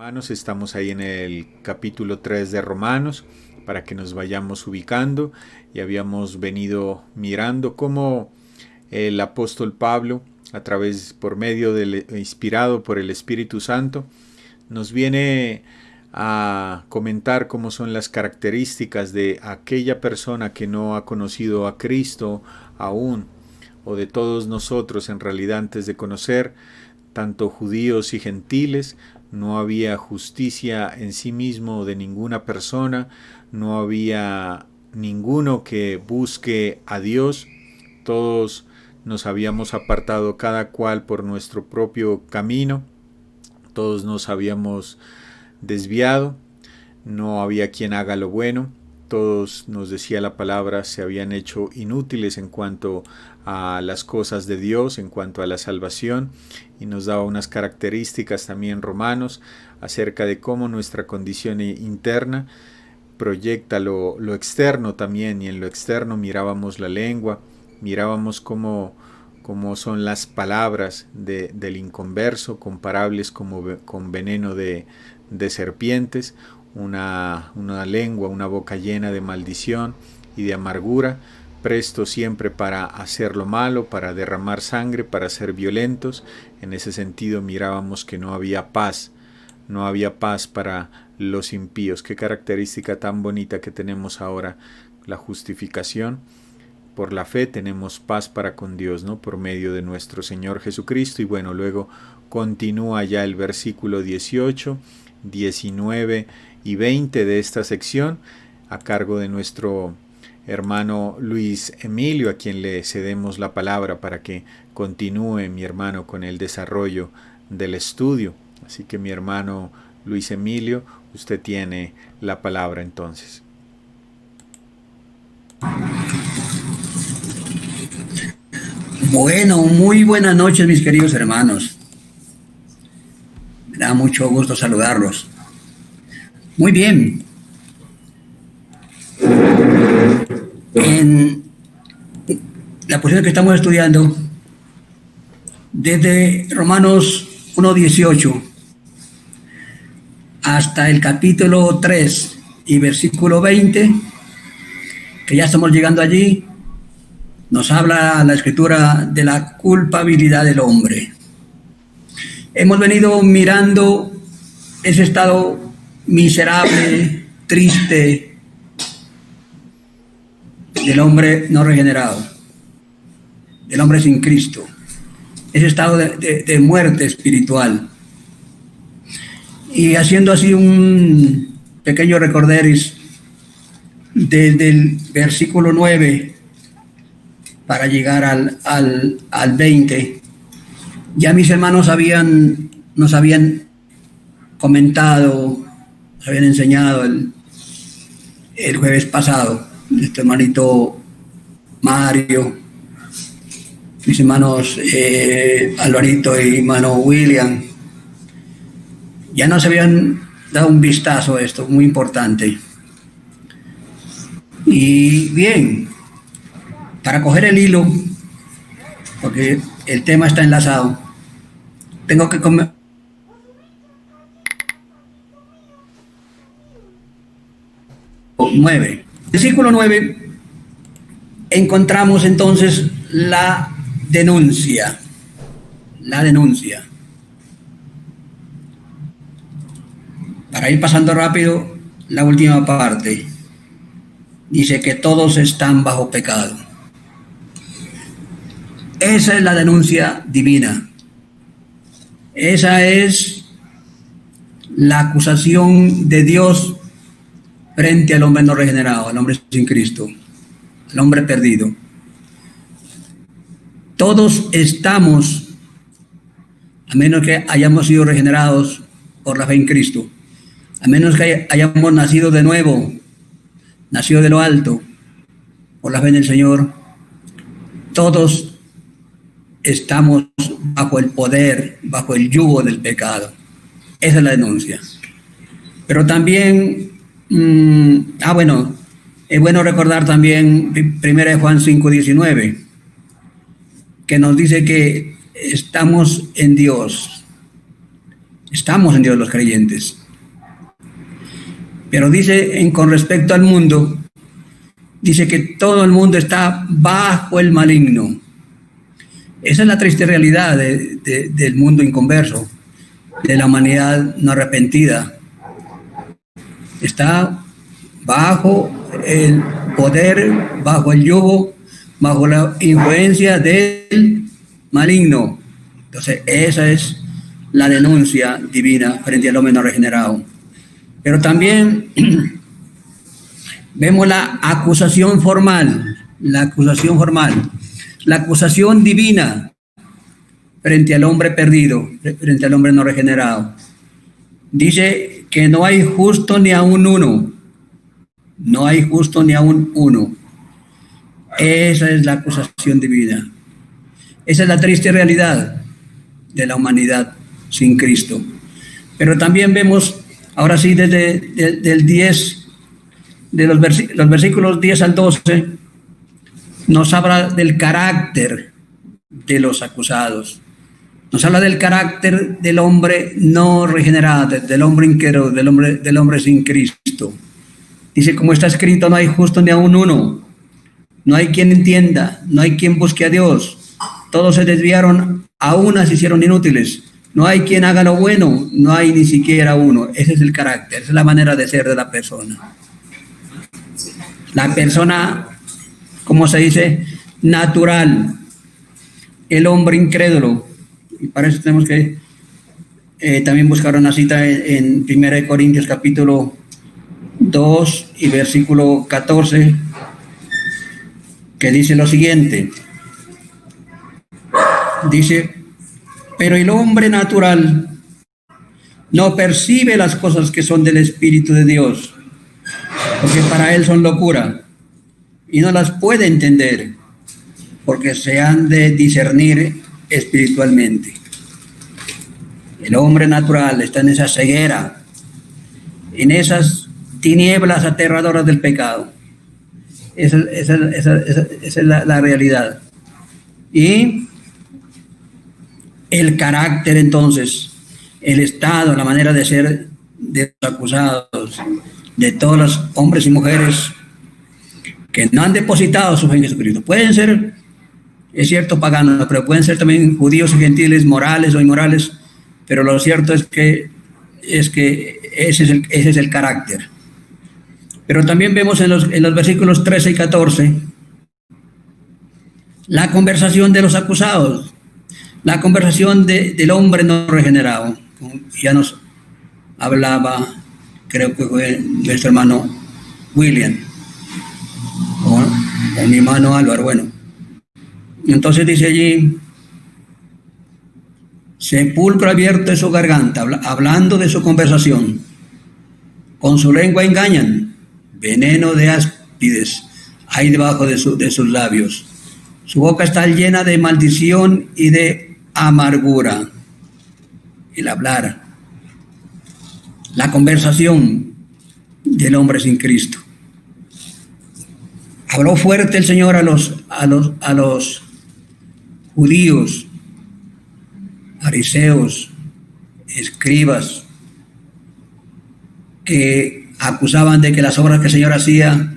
Hermanos, estamos ahí en el capítulo 3 de Romanos para que nos vayamos ubicando y habíamos venido mirando cómo el apóstol Pablo, por medio del inspirado por el Espíritu Santo, nos viene a comentar cómo son las características de aquella persona que no ha conocido a Cristo aún, o de todos nosotros en realidad antes de conocer, tanto judíos y gentiles. No había justicia en sí mismo de ninguna persona, no había ninguno que busque a Dios, todos nos habíamos apartado cada cual por nuestro propio camino, todos nos habíamos desviado, no había quien haga lo bueno, todos, nos decía la palabra, se habían hecho inútiles en cuanto a las cosas de Dios, en cuanto a la salvación, y nos daba unas características también Romanos acerca de cómo nuestra condición interna proyecta lo externo también, y en lo externo mirábamos la lengua, mirábamos cómo son las palabras del inconverso, comparables con veneno de serpientes, una lengua, una boca llena de maldición y de amargura, presto siempre para hacer lo malo, para derramar sangre, para ser violentos. En ese sentido mirábamos que no había paz para los impíos. Qué característica tan bonita que tenemos ahora, la justificación. Por la fe tenemos paz para con Dios, ¿no? Por medio de nuestro Señor Jesucristo. Y bueno, luego continúa ya el versículo 18, 19 y 20 de esta sección, a cargo de nuestro hermano Luis Emilio, a quien le cedemos la palabra para que continúe, mi hermano, con el desarrollo del estudio. Así que, mi hermano Luis Emilio, usted tiene la palabra entonces. Bueno, muy buenas noches, mis queridos hermanos. Me da mucho gusto saludarlos. Muy bien. En la porción que estamos estudiando, desde Romanos 1:18 hasta el capítulo 3 y versículo 20, que ya estamos llegando allí, nos habla la Escritura de la culpabilidad del hombre. Hemos venido mirando ese estado miserable, triste del hombre no regenerado, del hombre sin Cristo, ese estado de muerte espiritual. Y haciendo así un pequeño recorderis desde el versículo 9 para llegar al 20, ya mis hermanos nos habían comentado, nos habían enseñado el jueves pasado, este hermanito Mario, mis hermanos Alvarito y hermano William, ya nos habían dado un vistazo a esto, muy importante. Y bien, para coger el hilo, porque el tema está enlazado, tengo que comer. Versículo 9, encontramos entonces la denuncia. Para ir pasando rápido, la última parte dice que todos están bajo pecado. Esa es la denuncia divina. Esa es la acusación de Dios frente al hombre no regenerado, al hombre sin Cristo, al hombre perdido. Todos estamos, a menos que hayamos sido regenerados por la fe en Cristo, a menos que hayamos nacido de nuevo, nacido de lo alto, por la fe en el Señor, todos estamos bajo el poder, bajo el yugo del pecado. Esa es la denuncia. Pero también, es bueno recordar también 1 Juan 5:19, que nos dice que estamos en Dios, Estamos en Dios los creyentes. Pero dice, con respecto al mundo, dice que todo el mundo está bajo el maligno. Esa es la triste realidad del mundo inconverso, de la humanidad no arrepentida. Está bajo el poder, bajo el yugo, bajo la influencia del maligno. Entonces, esa es la denuncia divina frente al hombre no regenerado. Pero también vemos la acusación formal, la acusación divina frente al hombre perdido, frente al hombre no regenerado. Dice que no hay justo ni aun uno. No hay justo ni aun uno. Esa es la acusación divina. Esa es la triste realidad de la humanidad sin Cristo. Pero también vemos, ahora sí, desde del 10, de los versículos 10 al 12, nos habla del carácter de los acusados. Nos habla del carácter del hombre no regenerado, del hombre incrédulo, del hombre sin Cristo. Dice, como está escrito, no hay justo ni aun uno. No hay quien entienda, no hay quien busque a Dios. Todos se desviaron, a una se hicieron inútiles. No hay quien haga lo bueno, no hay ni siquiera uno. Ese es el carácter, esa es la manera de ser de la persona. La persona, ¿cómo se dice? Natural. El hombre incrédulo. Y para eso tenemos que también buscar una cita en 1 Corintios capítulo 2 y versículo 14, que dice lo siguiente. Dice, pero el hombre natural no percibe las cosas que son del Espíritu de Dios, porque para él son locura, y no las puede entender, porque se han de discernir espiritualmente. El hombre natural está en esa ceguera, en esas tinieblas aterradoras del pecado. Esa es la realidad. Y el carácter, entonces, el estado, la manera de ser de los acusados, de todos los hombres y mujeres que no han depositado su fe en Jesucristo. Pueden ser, es cierto, paganos, pero pueden ser también judíos y gentiles, morales o inmorales, pero lo cierto es que ese es el carácter. Pero también vemos en los versículos 13 y 14 la conversación de los acusados, la conversación del hombre no regenerado. Ya nos hablaba, creo que fue nuestro hermano William, o mi hermano Álvaro. Bueno, entonces dice allí, sepulcro abierto de su garganta, hablando de su conversación. Con su lengua engañan, veneno de áspides hay debajo de sus labios. Su boca está llena de maldición y de amargura. El hablar, la conversación del hombre sin Cristo. Habló fuerte el Señor a los judíos, fariseos, escribas, que acusaban de que las obras que el Señor hacía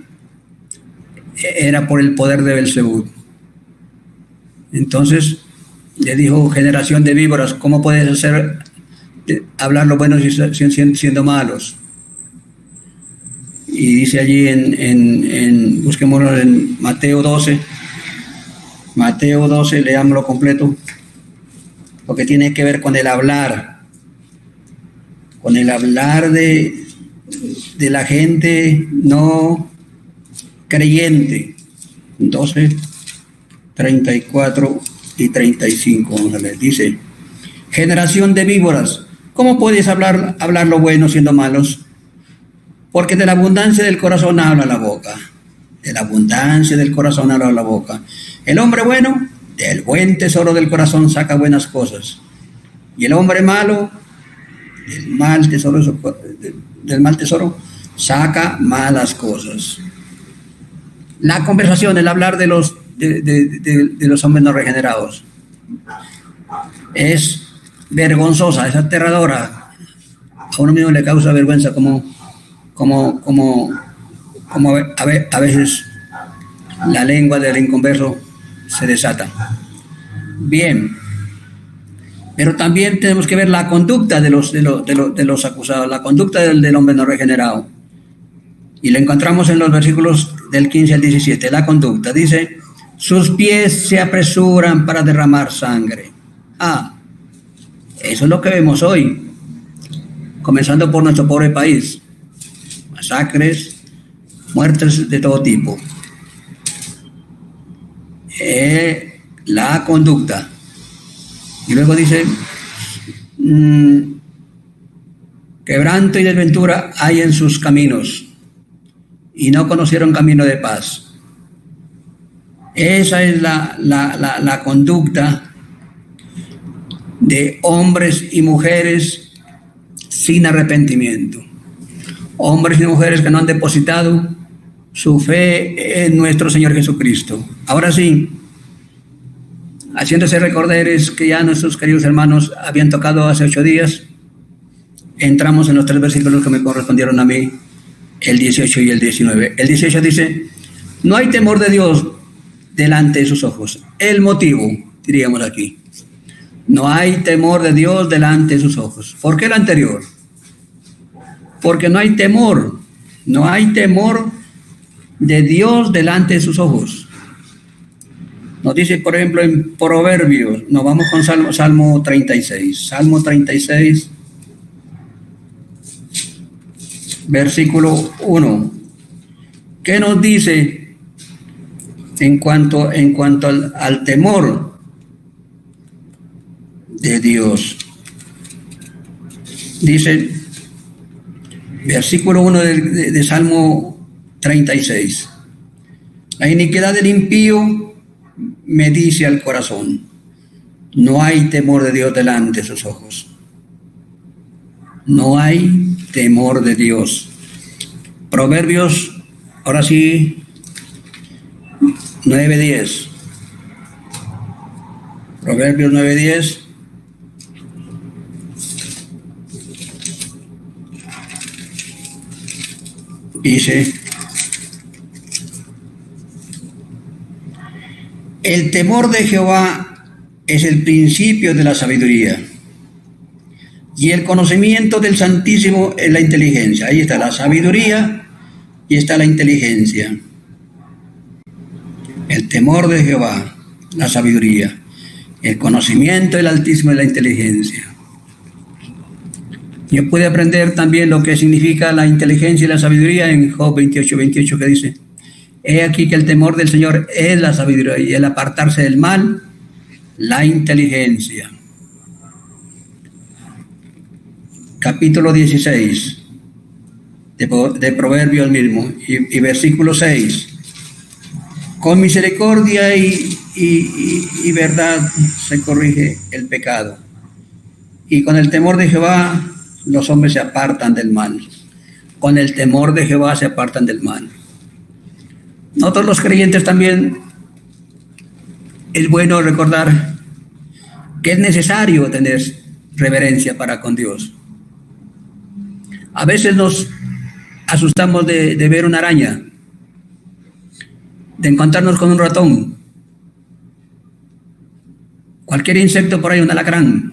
era por el poder de Belzebú. Entonces le dijo, generación de víboras, ¿cómo puedes hablar lo bueno siendo malos? Y dice allí busquémoslo en Mateo 12, leámoslo completo, porque tiene que ver con el hablar de la gente no creyente. 12, 34 y 35, vamos a ver, dice, generación de víboras, ¿cómo puedes hablar lo bueno siendo malos? Porque de la abundancia del corazón habla la boca. De la abundancia del corazón habla la boca. El hombre bueno, del buen tesoro del corazón saca buenas cosas. Y el hombre malo, del mal tesoro, saca malas cosas. La conversación, el hablar de los hombres no regenerados, es vergonzosa, es aterradora. a uno mismo le causa vergüenza como a veces la lengua del inconverso se desata. Bien, pero también tenemos que ver la conducta de los acusados, la conducta del hombre no regenerado. Y lo encontramos en los versículos del 15 al 17. La conducta dice: sus pies se apresuran para derramar sangre. Eso es lo que vemos hoy, comenzando por nuestro pobre país. Masacres, muertes de todo tipo. La conducta. Y luego dice: quebranto y desventura hay en sus caminos, y no conocieron camino de paz. Esa es la conducta de hombres y mujeres sin arrepentimiento. Hombres y mujeres que no han depositado su fe en nuestro Señor Jesucristo. Ahora sí, haciéndose recorderes que ya nuestros queridos hermanos habían tocado hace 8 días, entramos en los 3 versículos que me correspondieron a mí, el 18 y el 19. El 18 dice: no hay temor de Dios delante de sus ojos. El motivo, diríamos aquí: no hay temor de Dios delante de sus ojos. ¿Por qué el anterior? Porque no hay temor de Dios delante de sus ojos. Nos dice, por ejemplo, en Proverbios, nos vamos con Salmo 36. Salmo 36, versículo 1. ¿Qué nos dice en cuanto al temor de Dios? Dice, versículo 1 de Salmo 36. La iniquidad del impío me dice al corazón: no hay temor de Dios delante de sus ojos. No hay temor de Dios. Proverbios, ahora sí, 9:10. Proverbios 9:10. Dice: el temor de Jehová es el principio de la sabiduría, y el conocimiento del Santísimo es la inteligencia. Ahí está la sabiduría y está la inteligencia. El temor de Jehová, la sabiduría, el conocimiento del Altísimo es la inteligencia. Yo pude aprender también lo que significa la inteligencia y la sabiduría en Job 28:28, que dice: he aquí que el temor del Señor es la sabiduría, y el apartarse del mal, la inteligencia. Capítulo 16 de Proverbios mismo, y versículo 6. Con misericordia y verdad se corrige el pecado, y con el temor de Jehová los hombres se apartan del mal. Con el temor de Jehová se apartan del mal. Nosotros los creyentes también es bueno recordar que es necesario tener reverencia para con Dios. A veces nos asustamos de ver una araña, de encontrarnos con un ratón, cualquier insecto por ahí, un alacrán,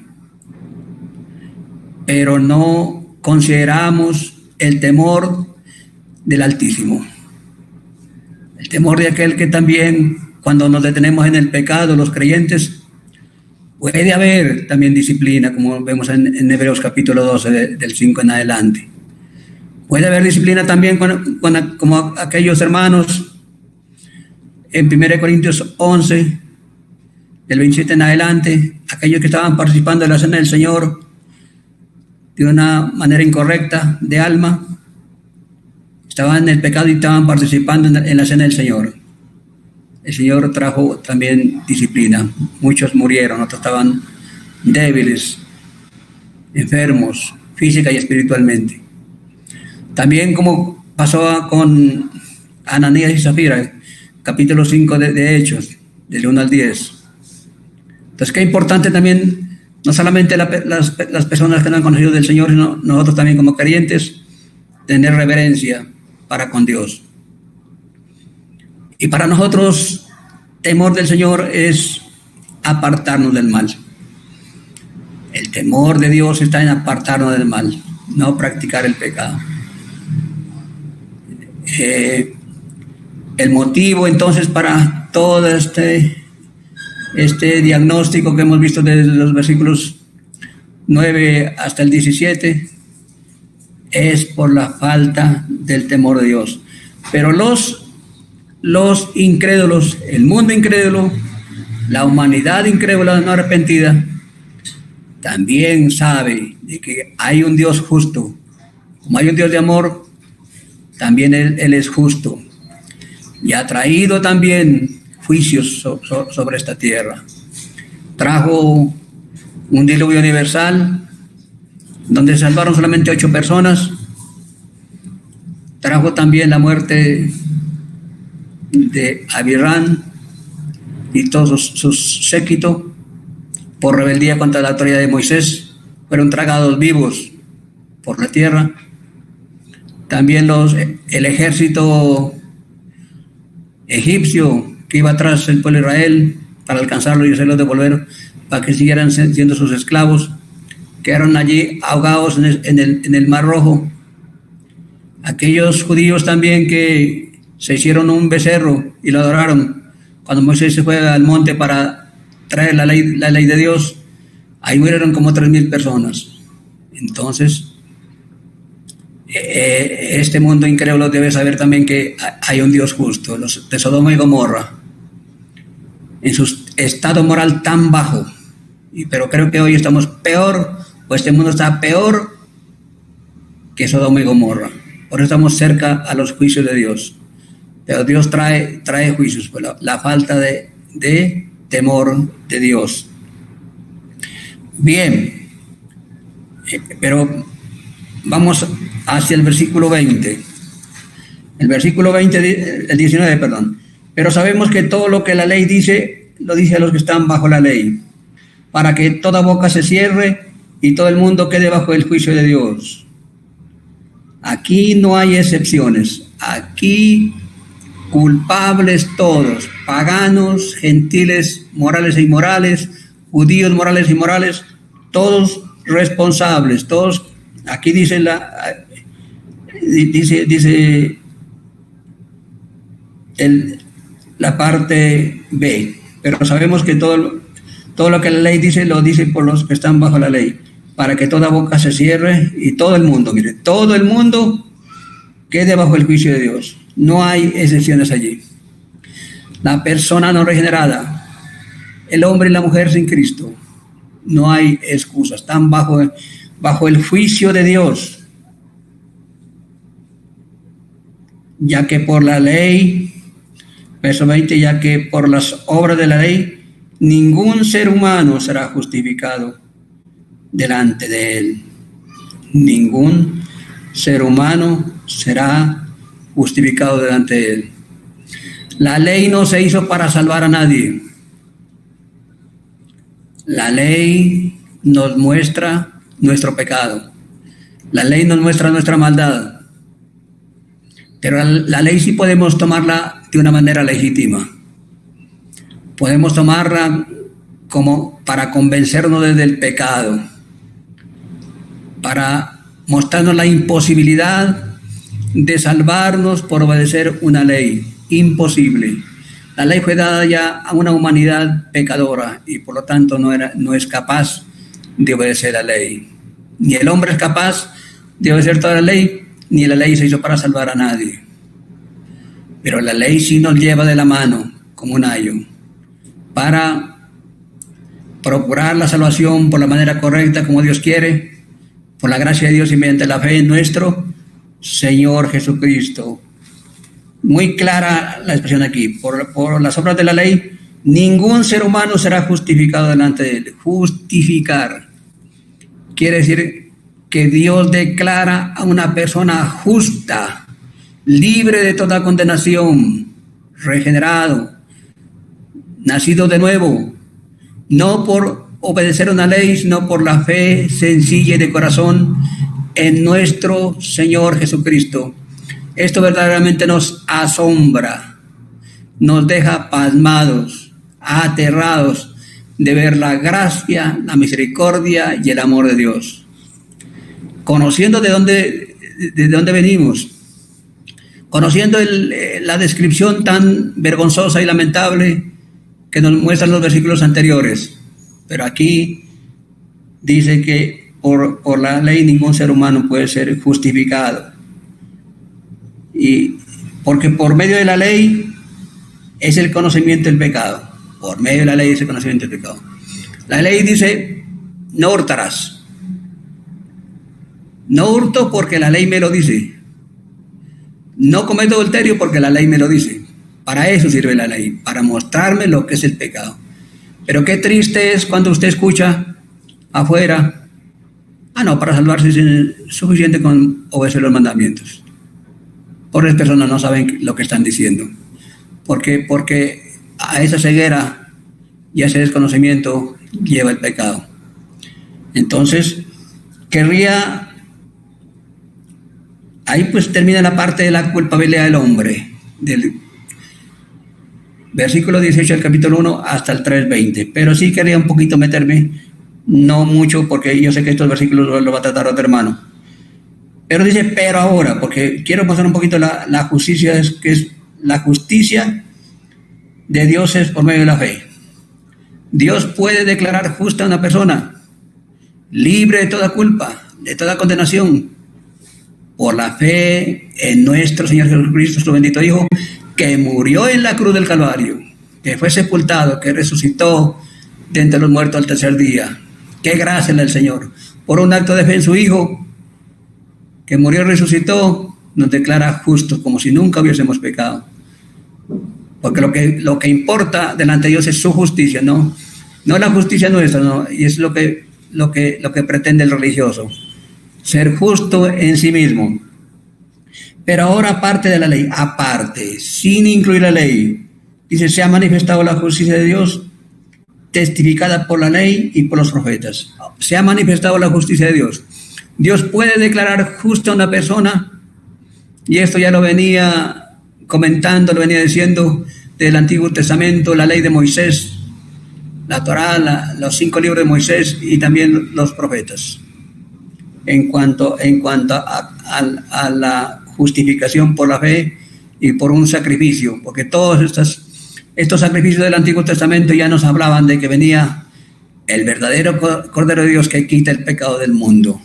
pero no consideramos el temor del Altísimo. El temor de aquel que también, cuando nos detenemos en el pecado, los creyentes, puede haber también disciplina, como vemos en Hebreos capítulo 12, del 5 en adelante. Puede haber disciplina también como aquellos hermanos en 1 Corintios 11, del 27 en adelante, aquellos que estaban participando en la cena del Señor de una manera incorrecta de alma, estaban en el pecado y estaban participando en la cena del Señor. El Señor trajo también disciplina. Muchos murieron, otros estaban débiles, enfermos, física y espiritualmente. También como pasó con Ananías y Zafira, capítulo 5 de Hechos, del 1 al 10. Entonces, qué importante también No solamente las personas que no han conocido del Señor, sino nosotros también como creyentes, tener reverencia para con Dios. Y para nosotros, temor del Señor es apartarnos del mal. El temor de Dios está en apartarnos del mal, no practicar el pecado. El motivo entonces para todo este diagnóstico que hemos visto desde los versículos 9 hasta el 17 es por la falta del temor de Dios. Pero los incrédulos, el mundo incrédulo, la humanidad incrédula no arrepentida, también sabe de que hay un Dios justo. Como hay un Dios de amor, también Él es justo. Y ha traído también juicios sobre esta tierra. Trajo un diluvio universal, donde salvaron solamente 8 personas. Trajo también la muerte de Abirán y todos sus séquitos por rebeldía contra la autoridad de Moisés. Fueron tragados vivos por la tierra. También el ejército egipcio que iba atrás del pueblo de Israel para alcanzarlo y hacerlos devolver para que siguieran siendo sus esclavos, quedaron allí ahogados en el Mar Rojo. Aquellos judíos también que se hicieron un becerro y lo adoraron cuando Moisés se fue al monte para traer la ley de Dios, ahí murieron como 3,000 personas. Entonces, este mundo incrédulo debe saber también que hay un Dios justo. Los de Sodoma y Gomorra, en su estado moral tan bajo, pero creo que hoy estamos peor, o este mundo está peor que Sodoma y Gomorra. Por eso estamos cerca a los juicios de Dios. Pero Dios trae juicios por la falta de temor de Dios. Bien, pero vamos hacia el versículo 20. El versículo 20, el 19, perdón. Pero sabemos que todo lo que la ley dice, lo dice a los que están bajo la ley, para que toda boca se cierre y todo el mundo quede bajo el juicio de Dios. Aquí no hay excepciones. Aquí culpables todos, paganos, gentiles, morales e inmorales, judíos morales e inmorales, todos responsables, todos. Aquí dice la parte B, pero sabemos que todo lo que la ley dice, lo dice por los que están bajo la ley, para que toda boca se cierre y todo el mundo, mire, todo el mundo quede bajo el juicio de Dios. No hay excepciones allí. La persona no regenerada, el hombre y la mujer sin Cristo, no hay excusas, están bajo el juicio de Dios, ya que por la ley, verso 20, ya que por las obras de la ley, ningún ser humano será justificado delante de él. Ningún ser humano será justificado delante de él. La ley no se hizo para salvar a nadie. La ley nos muestra nuestro pecado. La ley nos muestra nuestra maldad. Pero la ley sí podemos tomarla de una manera legítima. Podemos tomarla como para convencernos del pecado, para mostrarnos la imposibilidad de salvarnos por obedecer una ley. Imposible. La ley fue dada ya a una humanidad pecadora y por lo tanto no es capaz de obedecer la ley. Ni el hombre es capaz de obedecer toda la ley, ni la ley se hizo para salvar a nadie. Pero la ley sí nos lleva de la mano, como un ayo, para procurar la salvación por la manera correcta, como Dios quiere, por la gracia de Dios y mediante la fe en nuestro Señor Jesucristo. Muy clara la expresión aquí. Por las obras de la ley, ningún ser humano será justificado delante de él. Justificar quiere decir que Dios declara a una persona justa, libre de toda condenación, regenerado, nacido de nuevo, no por obedecer una ley, sino por la fe sencilla y de corazón en nuestro Señor Jesucristo. Esto verdaderamente nos asombra, nos deja pasmados, aterrados de ver la gracia, la misericordia y el amor de Dios. Conociendo de dónde venimos, conociendo la descripción tan vergonzosa y lamentable que nos muestran los versículos anteriores. Pero aquí dice que por la ley ningún ser humano puede ser justificado. Y porque por medio de la ley es el conocimiento del pecado. Por medio de la ley es el conocimiento del pecado. La ley dice, no hurtarás. No hurto porque la ley me lo dice. No cometo adulterio porque la ley me lo dice. Para eso sirve la ley, para mostrarme lo que es el pecado. Pero qué triste es cuando usted escucha afuera, no, para salvarse es suficiente con obedecer los mandamientos. Pobres personas no saben lo que están diciendo. Porque a esa ceguera y a ese desconocimiento lleva el pecado. Entonces, ahí pues termina la parte de la culpabilidad del hombre, del versículo 18 del capítulo 1 hasta el 3:20. Pero sí quería un poquito meterme, no mucho, porque yo sé que estos versículos lo va a tratar otro hermano. Pero dice, pero ahora, porque quiero pasar un poquito la justicia, que es la justicia de Dios es por medio de la fe. Dios puede declarar justa a una persona, libre de toda culpa, de toda condenación, por la fe en nuestro Señor Jesucristo, su bendito Hijo, que murió en la cruz del Calvario, que fue sepultado, que resucitó de entre los muertos al tercer día. Qué gracia del Señor. Por un acto de fe en su Hijo, que murió y resucitó, nos declara justos, como si nunca hubiésemos pecado. Porque lo que importa delante de Dios es su justicia, no la justicia nuestra, no, y es lo que pretende el religioso, ser justo en sí mismo. Pero ahora aparte de la ley, sin incluir la ley, dice, se ha manifestado la justicia de Dios, testificada por la ley y por los profetas. Se ha manifestado la justicia de Dios. Dios puede declarar justa a una persona, y esto ya lo venía comentando, lo venía diciendo del Antiguo Testamento, la ley de Moisés, la Torá, los 5 libros de Moisés y también los profetas. En cuanto a la justificación por la fe y por un sacrificio, porque todos estos sacrificios del Antiguo Testamento ya nos hablaban de que venía el verdadero Cordero de Dios que quita el pecado del mundo.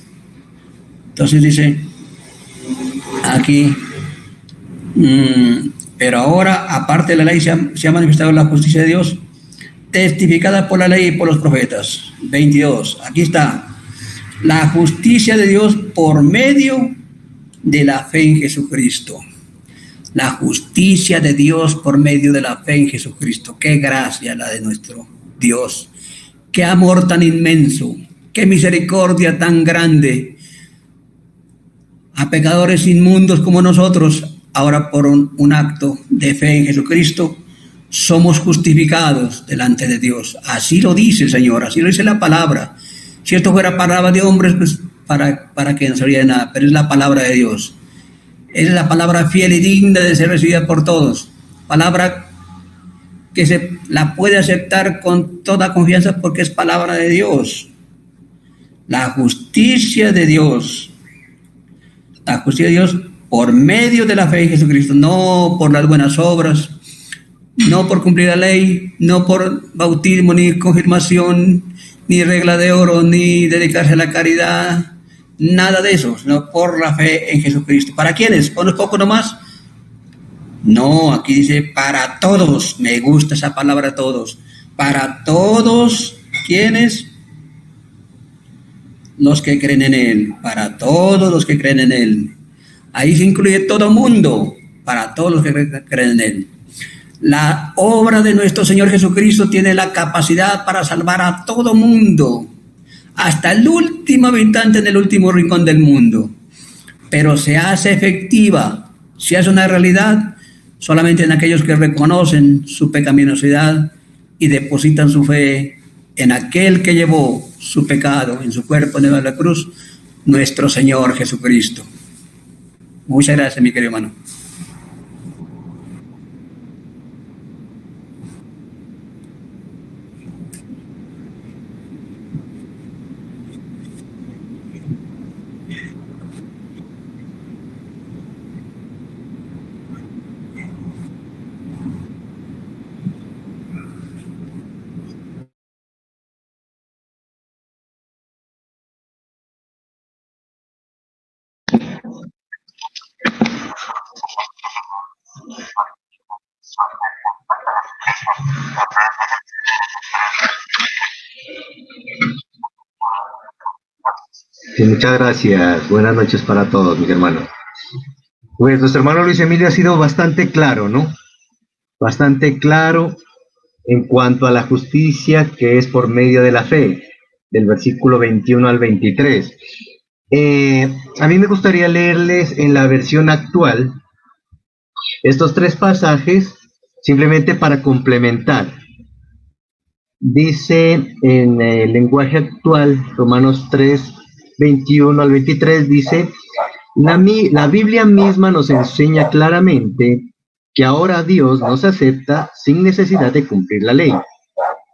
Entonces dice aquí, pero ahora, aparte de la ley, se ha manifestado la justicia de Dios, testificada por la ley y por los profetas. 22, aquí está. La justicia de Dios por medio de la fe en Jesucristo. La justicia de Dios por medio de la fe en Jesucristo. Qué gracia la de nuestro Dios. Qué amor tan inmenso. Qué misericordia tan grande. A pecadores inmundos como nosotros, ahora por un acto de fe en Jesucristo, somos justificados delante de Dios. Así lo dice el Señor, así lo dice la palabra. Si esto fuera palabra de hombres, pues para que no sería de nada, pero es la palabra de Dios. Es la palabra fiel y digna de ser recibida por todos. Palabra que se la puede aceptar con toda confianza porque es palabra de Dios. La justicia de Dios. La justicia de Dios por medio de la fe en Jesucristo, no por las buenas obras, no por cumplir la ley, no por bautismo, ni confirmación, ni regla de oro, ni dedicarse a la caridad, nada de eso, sino por la fe en Jesucristo. ¿Para quiénes? ¿Por unos pocos nomás? No, aquí dice para todos. Me gusta esa palabra todos. Para todos, ¿quiénes? Los que creen en Él. Para todos los que creen en Él. Ahí se incluye todo mundo. Para todos los que creen en Él. La obra de nuestro Señor Jesucristo tiene la capacidad para salvar a todo mundo, hasta el último habitante en el último rincón del mundo. Pero se hace efectiva, se hace una realidad solamente en aquellos que reconocen su pecaminosidad y depositan su fe en aquel que llevó su pecado en su cuerpo en la cruz, nuestro Señor Jesucristo. Muchas gracias, mi querido hermano. Sí, muchas gracias. Buenas noches para todos, mis hermanos. Pues nuestro hermano Luis Emilio ha sido bastante claro, ¿no? Bastante claro en cuanto a la justicia que es por medio de la fe, del versículo 21 al 23. A mí me gustaría leerles en la versión actual estos tres pasajes simplemente para complementar. Dice en el lenguaje actual, Romanos 3, 21 al 23, dice: la Biblia misma nos enseña claramente que ahora Dios nos acepta sin necesidad de cumplir la ley.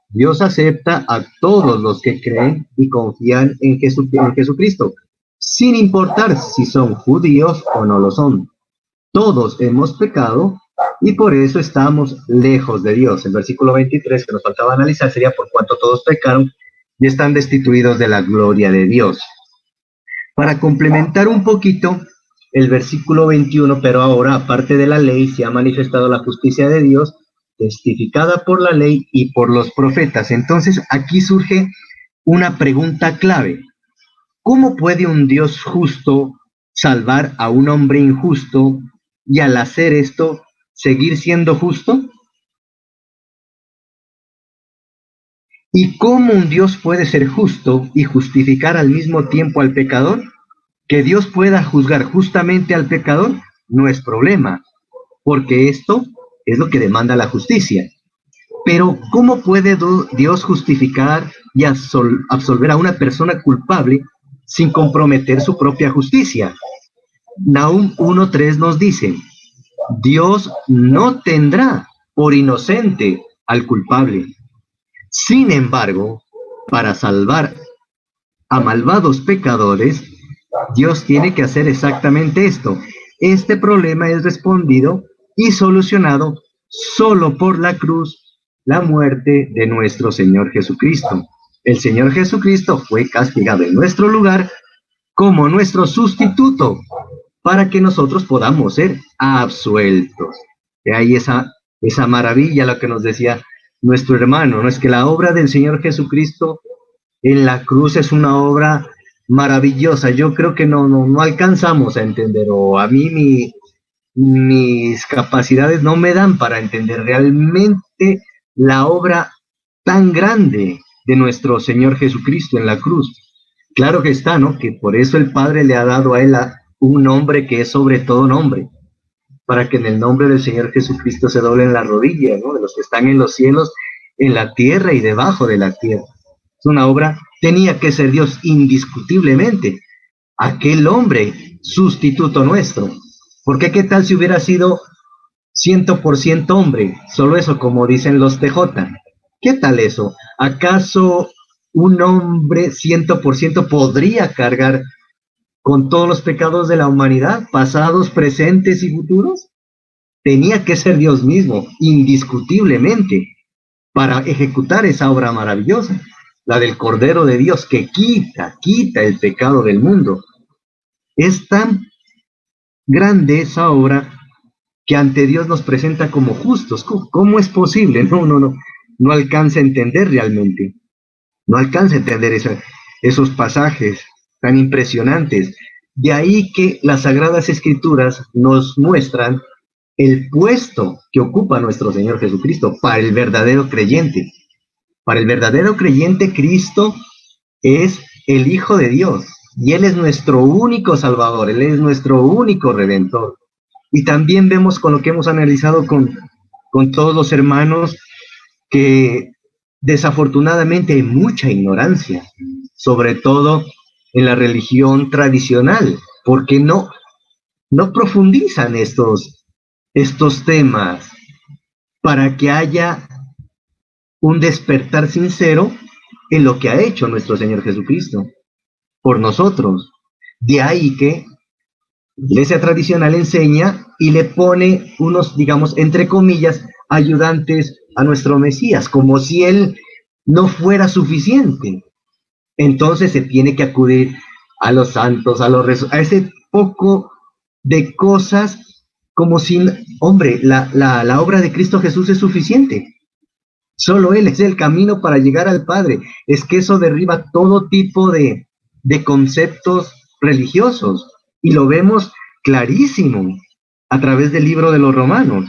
Dios acepta a todos los que creen y confían en Jesucristo, sin importar si son judíos o no lo son. Todos hemos pecado y por eso estamos lejos de Dios. El versículo 23 que nos faltaba analizar sería: por cuanto todos pecaron y están destituidos de la gloria de Dios. Para complementar un poquito el versículo 21, pero ahora, aparte de la ley, se ha manifestado la justicia de Dios, testificada por la ley y por los profetas. Entonces, aquí surge una pregunta clave. ¿Cómo puede un Dios justo salvar a un hombre injusto y al hacer esto, seguir siendo justo? ¿Y cómo un Dios puede ser justo y justificar al mismo tiempo al pecador? Que Dios pueda juzgar justamente al pecador no es problema, porque esto es lo que demanda la justicia. Pero ¿cómo puede Dios justificar y absolver a una persona culpable sin comprometer su propia justicia? Nahum 1:3 nos dice: Dios no tendrá por inocente al culpable. Sin embargo, para salvar a malvados pecadores, Dios tiene que hacer exactamente esto. Este problema es respondido y solucionado solo por la cruz, la muerte de nuestro Señor Jesucristo. El Señor Jesucristo fue castigado en nuestro lugar como nuestro sustituto para que nosotros podamos ser absueltos. De ahí esa maravilla, lo que nos decía nuestro hermano, ¿no? Es que la obra del Señor Jesucristo en la cruz es una obra maravillosa. Yo creo que no alcanzamos a entender, o a mí mis capacidades no me dan para entender realmente la obra tan grande de nuestro Señor Jesucristo en la cruz. Claro que está, ¿no? Que por eso el Padre le ha dado a él un nombre que es sobre todo nombre, para que en el nombre del Señor Jesucristo se doblen las rodillas, ¿no? De los que están en los cielos, en la tierra y debajo de la tierra. Es una obra, tenía que ser Dios indiscutiblemente, aquel hombre sustituto nuestro. Porque qué tal si hubiera sido 100% hombre, solo eso, como dicen los TJ. ¿Qué tal eso? ¿Acaso un hombre 100% podría cargar con todos los pecados de la humanidad, pasados, presentes y futuros? Tenía que ser Dios mismo, indiscutiblemente, para ejecutar esa obra maravillosa, la del Cordero de Dios que quita el pecado del mundo. Es tan grande esa obra que ante Dios nos presenta como justos. ¿Cómo es posible? No alcanza a entender realmente. No alcanza a entender esos pasajes tan impresionantes. De ahí que las Sagradas Escrituras nos muestran el puesto que ocupa nuestro Señor Jesucristo para el verdadero creyente. Para el verdadero creyente, Cristo es el Hijo de Dios y Él es nuestro único Salvador, Él es nuestro único Redentor. Y también vemos con lo que hemos analizado con todos los hermanos que desafortunadamente hay mucha ignorancia, sobre todo en la religión tradicional, porque no profundizan estos temas para que haya un despertar sincero en lo que ha hecho nuestro Señor Jesucristo por nosotros. De ahí que la iglesia tradicional enseña y le pone unos, digamos, entre comillas, ayudantes a nuestro Mesías, como si él no fuera suficiente. Entonces se tiene que acudir a los santos, a ese poco de cosas, como si, hombre, la obra de Cristo Jesús es suficiente. Solo Él es el camino para llegar al Padre. Es que eso derriba todo tipo de conceptos religiosos. Y lo vemos clarísimo a través del libro de los Romanos.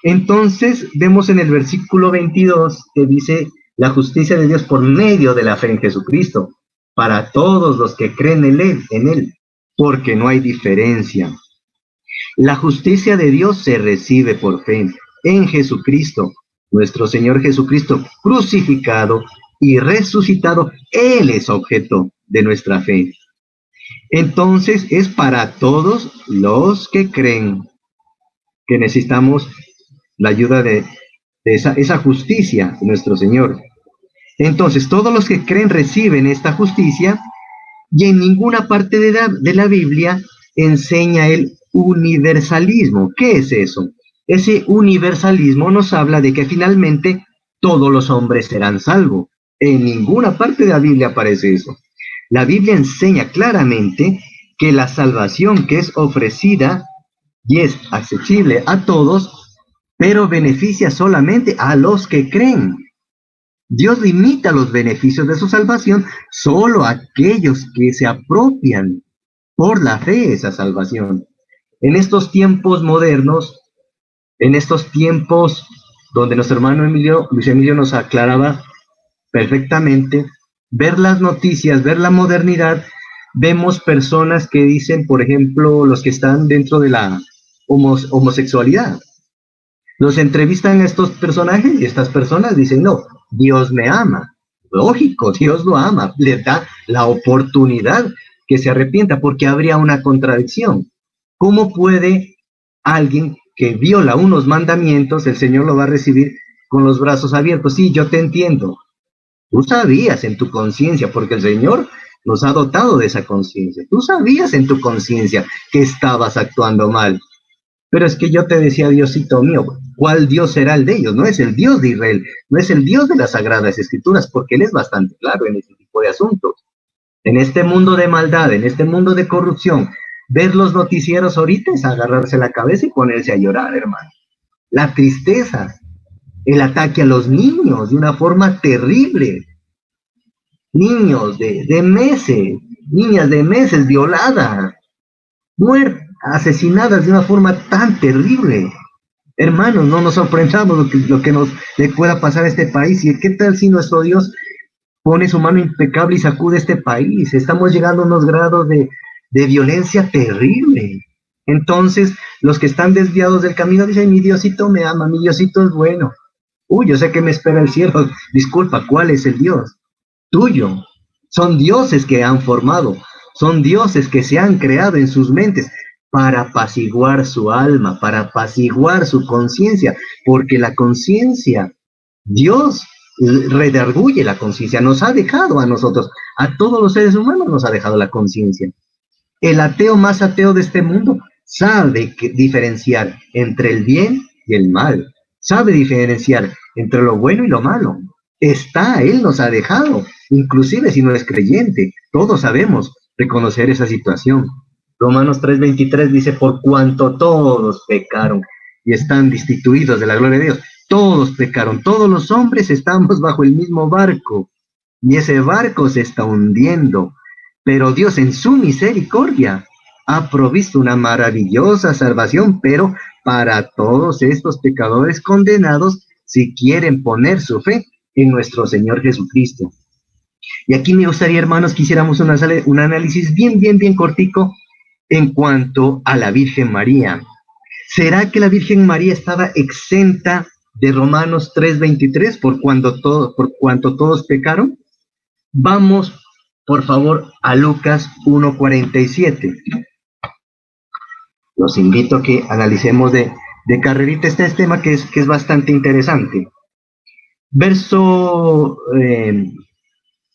Entonces vemos en el versículo 22 que dice la justicia de Dios por medio de la fe en Jesucristo, para todos los que creen en Él, porque no hay diferencia. La justicia de Dios se recibe por fe en Jesucristo, nuestro Señor Jesucristo, crucificado y resucitado. Él es objeto de nuestra fe. Entonces es para todos los que creen que necesitamos la ayuda de esa justicia de nuestro Señor. Entonces todos los que creen reciben esta justicia, y en ninguna parte de la Biblia enseña el universalismo. ¿Qué es eso? Ese universalismo nos habla de que finalmente todos los hombres serán salvos. En ninguna parte de la Biblia aparece eso. La Biblia enseña claramente que la salvación que es ofrecida y es accesible a todos, pero beneficia solamente a los que creen. Dios limita los beneficios de su salvación solo a aquellos que se apropian por la fe esa salvación. En estos tiempos modernos, en estos tiempos donde nuestro hermano Luis Emilio nos aclaraba perfectamente, ver las noticias, ver la modernidad, vemos personas que dicen, por ejemplo, los que están dentro de la homosexualidad. Los entrevistan a estos personajes y estas personas dicen, no, Dios me ama. Lógico, Dios lo ama, le da la oportunidad que se arrepienta, porque habría una contradicción. ¿Cómo puede alguien que viola unos mandamientos, el Señor lo va a recibir con los brazos abiertos? Sí, yo te entiendo. Tú sabías en tu conciencia, porque el Señor nos ha dotado de esa conciencia. Tú sabías en tu conciencia que estabas actuando mal. Pero es que yo te decía, Diosito mío, ¿cuál Dios será el de ellos? No es el Dios de Israel, no es el Dios de las Sagradas Escrituras, porque Él es bastante claro en este tipo de asuntos. En este mundo de maldad, en este mundo de corrupción, ver los noticieros ahorita es agarrarse la cabeza y ponerse a llorar, hermano. La tristeza, el ataque a los niños de una forma terrible. Niños de meses, niñas de meses violadas, muertas, asesinadas de una forma tan terrible. Hermanos, no nos sorprendamos lo que le pueda pasar a este país. ¿Y qué tal si nuestro Dios pone su mano impecable y sacude este país? Estamos llegando a unos grados de violencia terrible. Entonces, los que están desviados del camino dicen, mi Diosito me ama, mi Diosito es bueno. Uy, yo sé que me espera el cielo. Disculpa, ¿cuál es el Dios? Tuyo. Son dioses que han formado, son dioses que se han creado en sus mentes para apaciguar su alma, para apaciguar su conciencia, porque la conciencia, Dios redarguye la conciencia, nos ha dejado a nosotros, a todos los seres humanos nos ha dejado la conciencia. El ateo más ateo de este mundo sabe diferenciar entre el bien y el mal, sabe diferenciar entre lo bueno y lo malo. Él nos ha dejado, inclusive si no es creyente, todos sabemos reconocer esa situación. Romanos 3:23 dice, por cuanto todos pecaron y están destituidos de la gloria de Dios, todos pecaron, todos los hombres estamos bajo el mismo barco, y ese barco se está hundiendo, pero Dios en su misericordia ha provisto una maravillosa salvación, pero para todos estos pecadores condenados, si quieren poner su fe en nuestro Señor Jesucristo. Y aquí me gustaría, hermanos, que hiciéramos un análisis bien cortico en cuanto a la Virgen María. ¿Será que la Virgen María estaba exenta de Romanos 3:23, por cuanto todos pecaron. Vamos, por favor, a Lucas 1:47. Los invito a que analicemos de carrerita este tema que es bastante interesante. Verso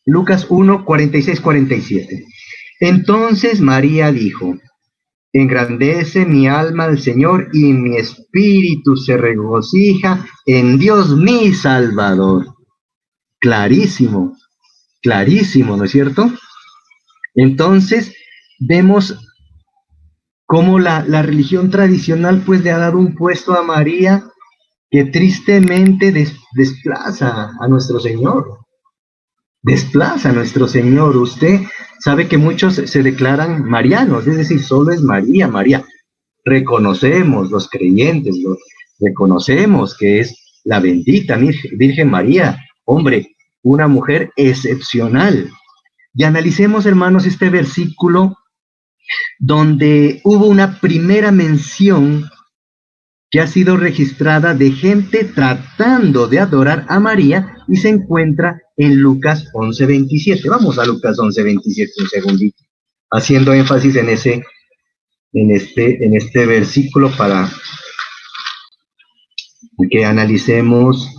Lucas 1:46-47. Entonces María dijo: engrandece mi alma al Señor, y mi espíritu se regocija en Dios mi Salvador. Clarísimo, clarísimo, ¿no es cierto? Entonces vemos cómo la religión tradicional pues le ha dado un puesto a María que tristemente desplaza a nuestro Señor. Desplaza a nuestro Señor. Usted sabe que muchos se declaran marianos, es decir, solo es María, María. Reconocemos, los creyentes, reconocemos que es la bendita Virgen María, hombre, una mujer excepcional. Y analicemos, hermanos, este versículo donde hubo una primera mención que ha sido registrada de gente tratando de adorar a María, y se encuentra en Lucas 11:27. Vamos a Lucas 11:27 un segundito, haciendo énfasis en este versículo para que analicemos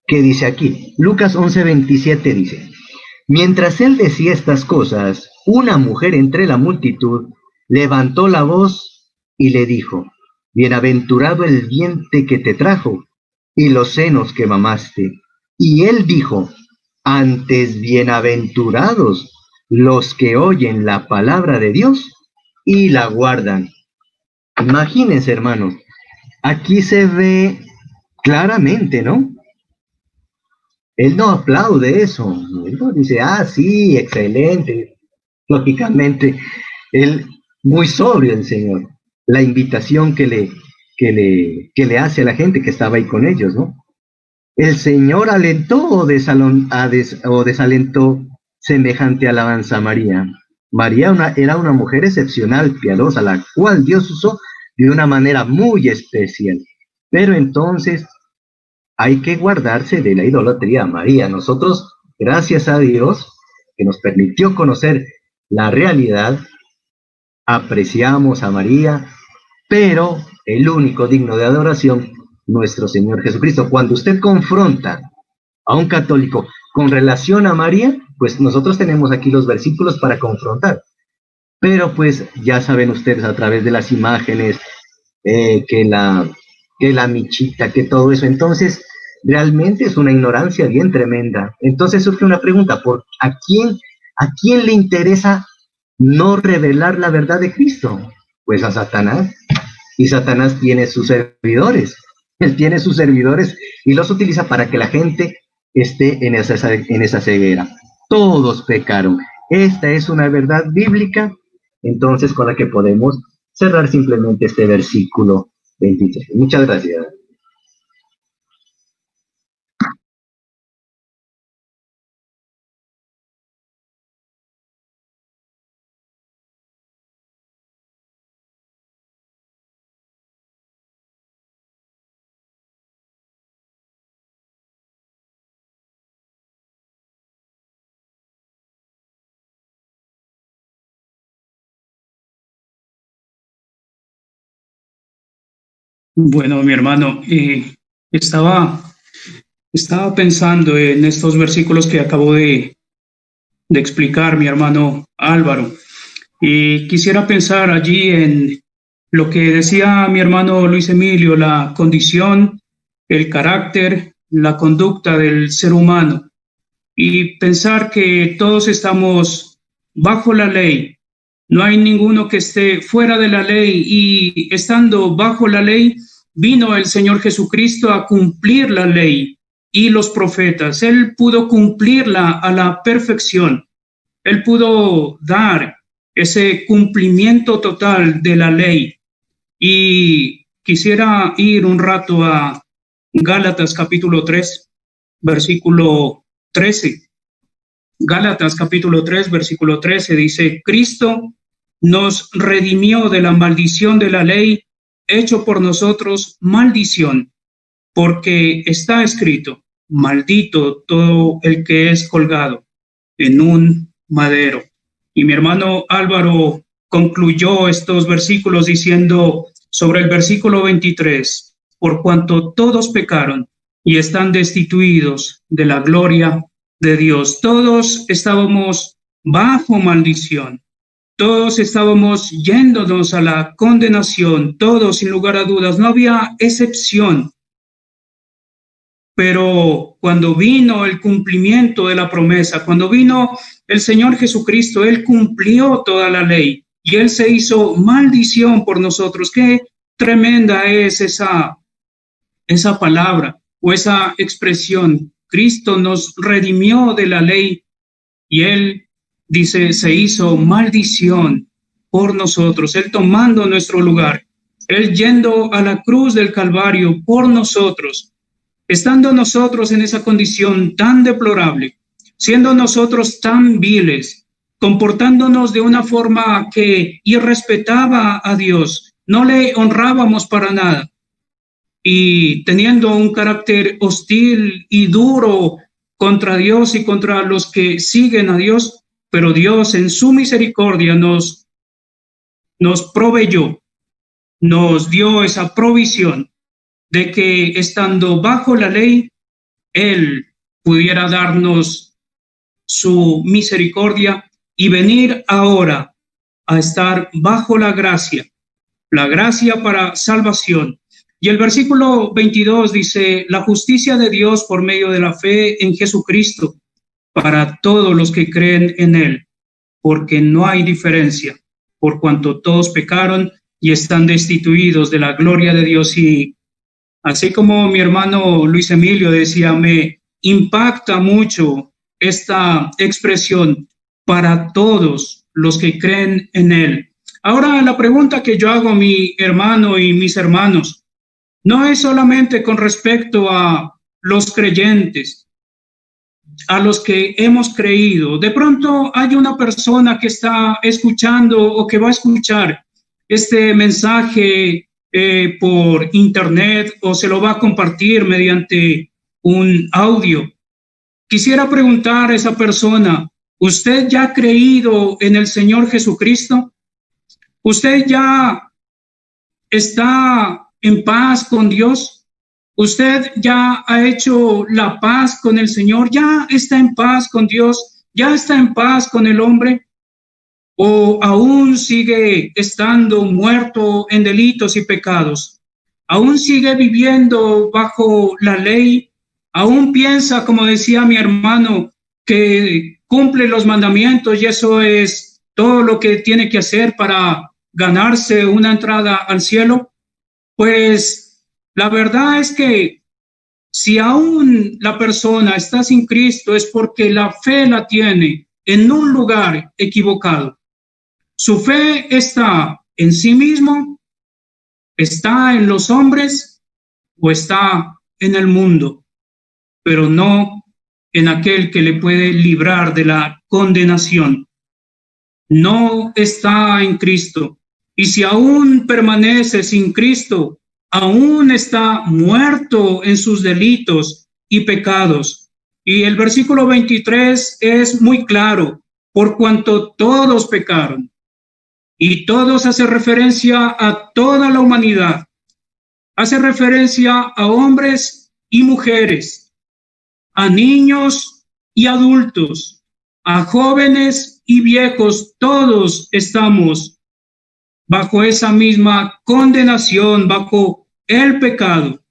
qué dice aquí. Lucas 11:27 dice: mientras él decía estas cosas, una mujer entre la multitud levantó la voz y le dijo: bienaventurado el vientre que te trajo y los senos que mamaste. Y él dijo: antes bienaventurados los que oyen la palabra de Dios y la guardan. Imagínense, hermanos, aquí se ve claramente, ¿no? Él no aplaude eso, él no dice: sí, excelente. Lógicamente, él, muy sobrio el Señor, la invitación que le hace a la gente que estaba ahí con ellos, ¿no? ¿El Señor alentó o desalentó semejante alabanza a María? María era una mujer excepcional, piadosa, la cual Dios usó de una manera muy especial. Pero entonces hay que guardarse de la idolatría. María, nosotros, gracias a Dios, que nos permitió conocer la realidad, apreciamos a María, pero el único digno de adoración, nuestro Señor Jesucristo. Cuando usted confronta a un católico con relación a María, pues nosotros tenemos aquí los versículos para confrontar. Pero pues ya saben ustedes a través de las imágenes, que la michita, que todo eso. Entonces, realmente es una ignorancia bien tremenda. Entonces surge una pregunta: ¿a quién le interesa no revelar la verdad de Cristo? Pues a Satanás. Y Satanás tiene sus servidores. Él tiene sus servidores y los utiliza para que la gente esté en esa ceguera. Todos pecaron. Esta es una verdad bíblica, entonces, con la que podemos cerrar simplemente este versículo 23. Muchas gracias. Bueno, mi hermano, estaba pensando en estos versículos que acabo de explicar mi hermano Álvaro, y quisiera pensar allí en lo que decía mi hermano Luis Emilio, la condición, el carácter, la conducta del ser humano, y pensar que todos estamos bajo la ley. No hay ninguno que esté fuera de la ley, y estando bajo la ley, vino el Señor Jesucristo a cumplir la ley y los profetas. Él pudo cumplirla a la perfección. Él pudo dar ese cumplimiento total de la ley. Y quisiera ir un rato a Gálatas capítulo 3, versículo 13. Gálatas capítulo 3, versículo 13 dice: Cristo nos redimió de la maldición de la ley, hecho por nosotros maldición, porque está escrito: maldito todo el que es colgado en un madero. Y mi hermano Álvaro concluyó estos versículos diciendo sobre el versículo 23: por cuanto todos pecaron y están destituidos de la gloria de Dios. Todos estábamos bajo maldición. Todos estábamos yéndonos a la condenación, todos sin lugar a dudas, no había excepción. Pero cuando vino el cumplimiento de la promesa, cuando vino el Señor Jesucristo, Él cumplió toda la ley y Él se hizo maldición por nosotros. Qué tremenda es esa palabra o esa expresión. Cristo nos redimió de la ley y Él, dice, se hizo maldición por nosotros, Él tomando nuestro lugar, Él yendo a la cruz del Calvario por nosotros, estando nosotros en esa condición tan deplorable, siendo nosotros tan viles, comportándonos de una forma que irrespetaba a Dios, no le honrábamos para nada, y teniendo un carácter hostil y duro contra Dios y contra los que siguen a Dios, pero Dios en su misericordia nos proveyó, nos dio esa provisión de que estando bajo la ley, Él pudiera darnos su misericordia y venir ahora a estar bajo la gracia para salvación. Y el versículo 22 dice: la justicia de Dios por medio de la fe en Jesucristo para todos los que creen en Él, porque no hay diferencia, por cuanto todos pecaron y están destituidos de la gloria de Dios. Y así como mi hermano Luis Emilio decía, me impacta mucho esta expresión: para todos los que creen en Él. Ahora, la pregunta que yo hago a mi hermano y mis hermanos no es solamente con respecto a los creyentes, a los que hemos creído. De pronto hay una persona que está escuchando o que va a escuchar este mensaje por internet o se lo va a compartir mediante un audio. Quisiera preguntar a esa persona: ¿usted ya ha creído en el Señor Jesucristo? ¿Usted ya está en paz con Dios? ¿Usted ya ha hecho la paz con el Señor? ¿Ya está en paz con Dios? ¿Ya está en paz con el hombre? ¿O aún sigue estando muerto en delitos y pecados? ¿Aún sigue viviendo bajo la ley? ¿Aún piensa, como decía mi hermano, que cumple los mandamientos y eso es todo lo que tiene que hacer para ganarse una entrada al cielo? Pues la verdad es que si aún la persona está sin Cristo es porque la fe la tiene en un lugar equivocado. Su fe está en sí mismo, está en los hombres o está en el mundo, pero no en aquel que le puede librar de la condenación. No está en Cristo. Y si aún permanece sin Cristo, aún está muerto en sus delitos y pecados. Y el versículo 23 es muy claro: por cuanto todos pecaron. Y todos hace referencia a toda la humanidad. Hace referencia a hombres y mujeres, a niños y adultos, a jóvenes y viejos. Todos estamos bajo esa misma condenación, bajo el pecado,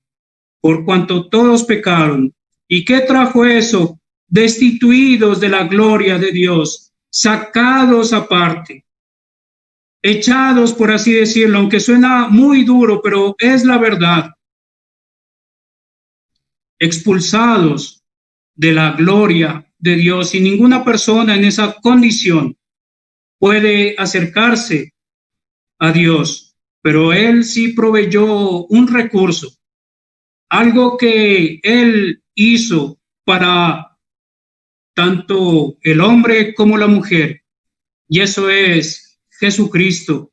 por cuanto todos pecaron. ¿Y qué trajo eso? Destituidos de la gloria de Dios, sacados aparte, echados, por así decirlo, aunque suena muy duro, pero es la verdad, expulsados de la gloria de Dios. Y ninguna persona en esa condición puede acercarse a Dios, pero Él sí proveyó un recurso, algo que Él hizo para tanto el hombre como la mujer, y eso es Jesucristo.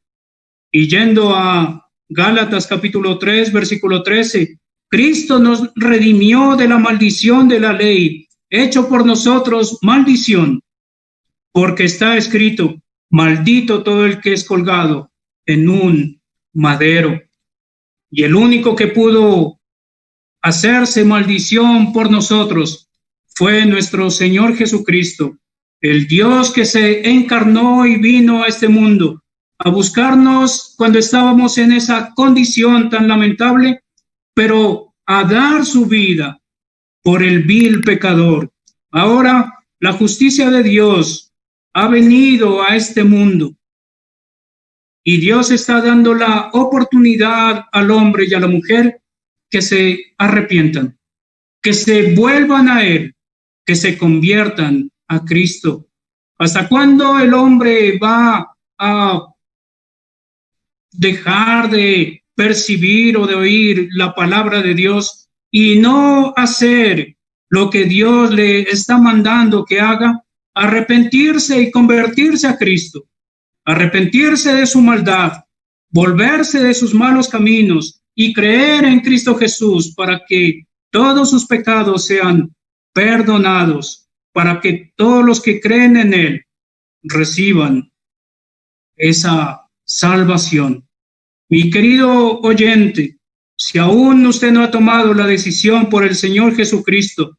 Y yendo a Gálatas capítulo 3, versículo 13, Cristo nos redimió de la maldición de la ley, hecho por nosotros maldición, porque está escrito, maldito todo el que es colgado en un madero. Y el único que pudo hacerse maldición por nosotros fue nuestro Señor Jesucristo, el Dios que se encarnó y vino a este mundo a buscarnos cuando estábamos en esa condición tan lamentable, pero a dar su vida por el vil pecador. Ahora la justicia de Dios ha venido a este mundo y Dios está dando la oportunidad al hombre y a la mujer que se arrepientan, que se vuelvan a Él, que se conviertan a Cristo. ¿Hasta cuándo el hombre va a dejar de percibir o de oír la palabra de Dios y no hacer lo que Dios le está mandando que haga? Arrepentirse y convertirse a Cristo, arrepentirse de su maldad, volverse de sus malos caminos y creer en Cristo Jesús para que todos sus pecados sean perdonados, para que todos los que creen en Él reciban esa salvación. Mi querido oyente, si aún usted no ha tomado la decisión por el Señor Jesucristo,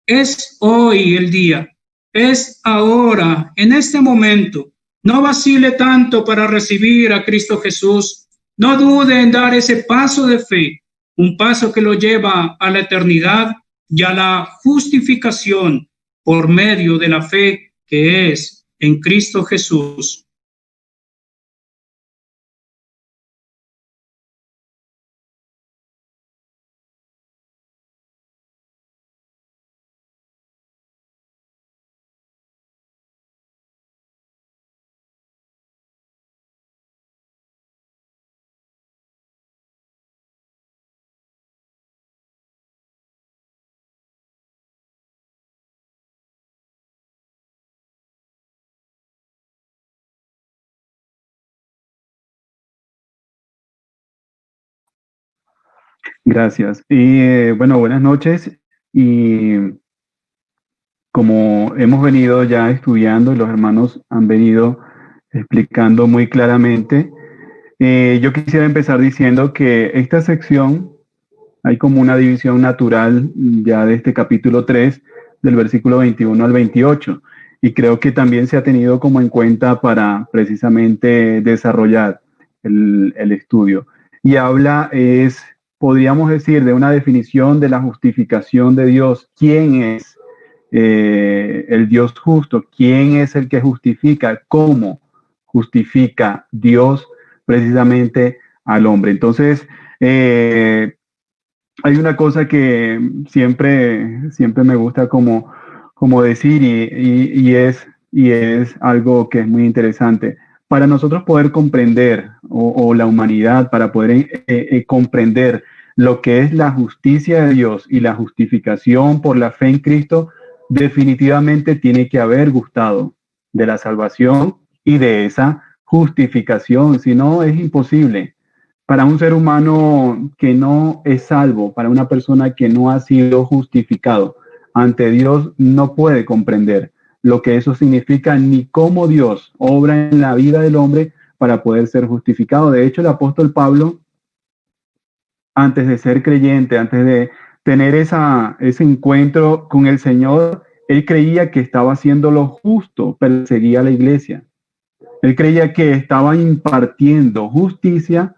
es hoy el día, es ahora, en este momento. No vacile tanto para recibir a Cristo Jesús. No dude en dar ese paso de fe, un paso que lo lleva a la eternidad y a la justificación por medio de la fe que es en Cristo Jesús. Gracias. Bueno, buenas noches. Y como hemos venido ya estudiando, los hermanos han venido explicando muy claramente, yo quisiera empezar diciendo que esta sección hay como una división natural ya de este capítulo 3, del versículo 21 al 28. Y creo que también se ha tenido como en cuenta para precisamente desarrollar el estudio. Y habla podríamos decir, de una definición de la justificación de Dios. ¿Quién es el Dios justo? ¿Quién es el que justifica? ¿Cómo justifica Dios precisamente al hombre? Entonces, hay una cosa que siempre me gusta como decir y es algo que es muy interesante. Para nosotros poder comprender, o la humanidad, para poder comprender lo que es la justicia de Dios y la justificación por la fe en Cristo, definitivamente tiene que haber gustado de la salvación y de esa justificación, si no es imposible. Para un ser humano que no es salvo, para una persona que no ha sido justificado ante Dios, no puede comprender lo que eso significa ni cómo Dios obra en la vida del hombre para poder ser justificado. De hecho, el apóstol Pablo, antes de ser creyente, antes de tener ese encuentro con el Señor, él creía que estaba haciendo lo justo, perseguía a la iglesia. Él creía que estaba impartiendo justicia,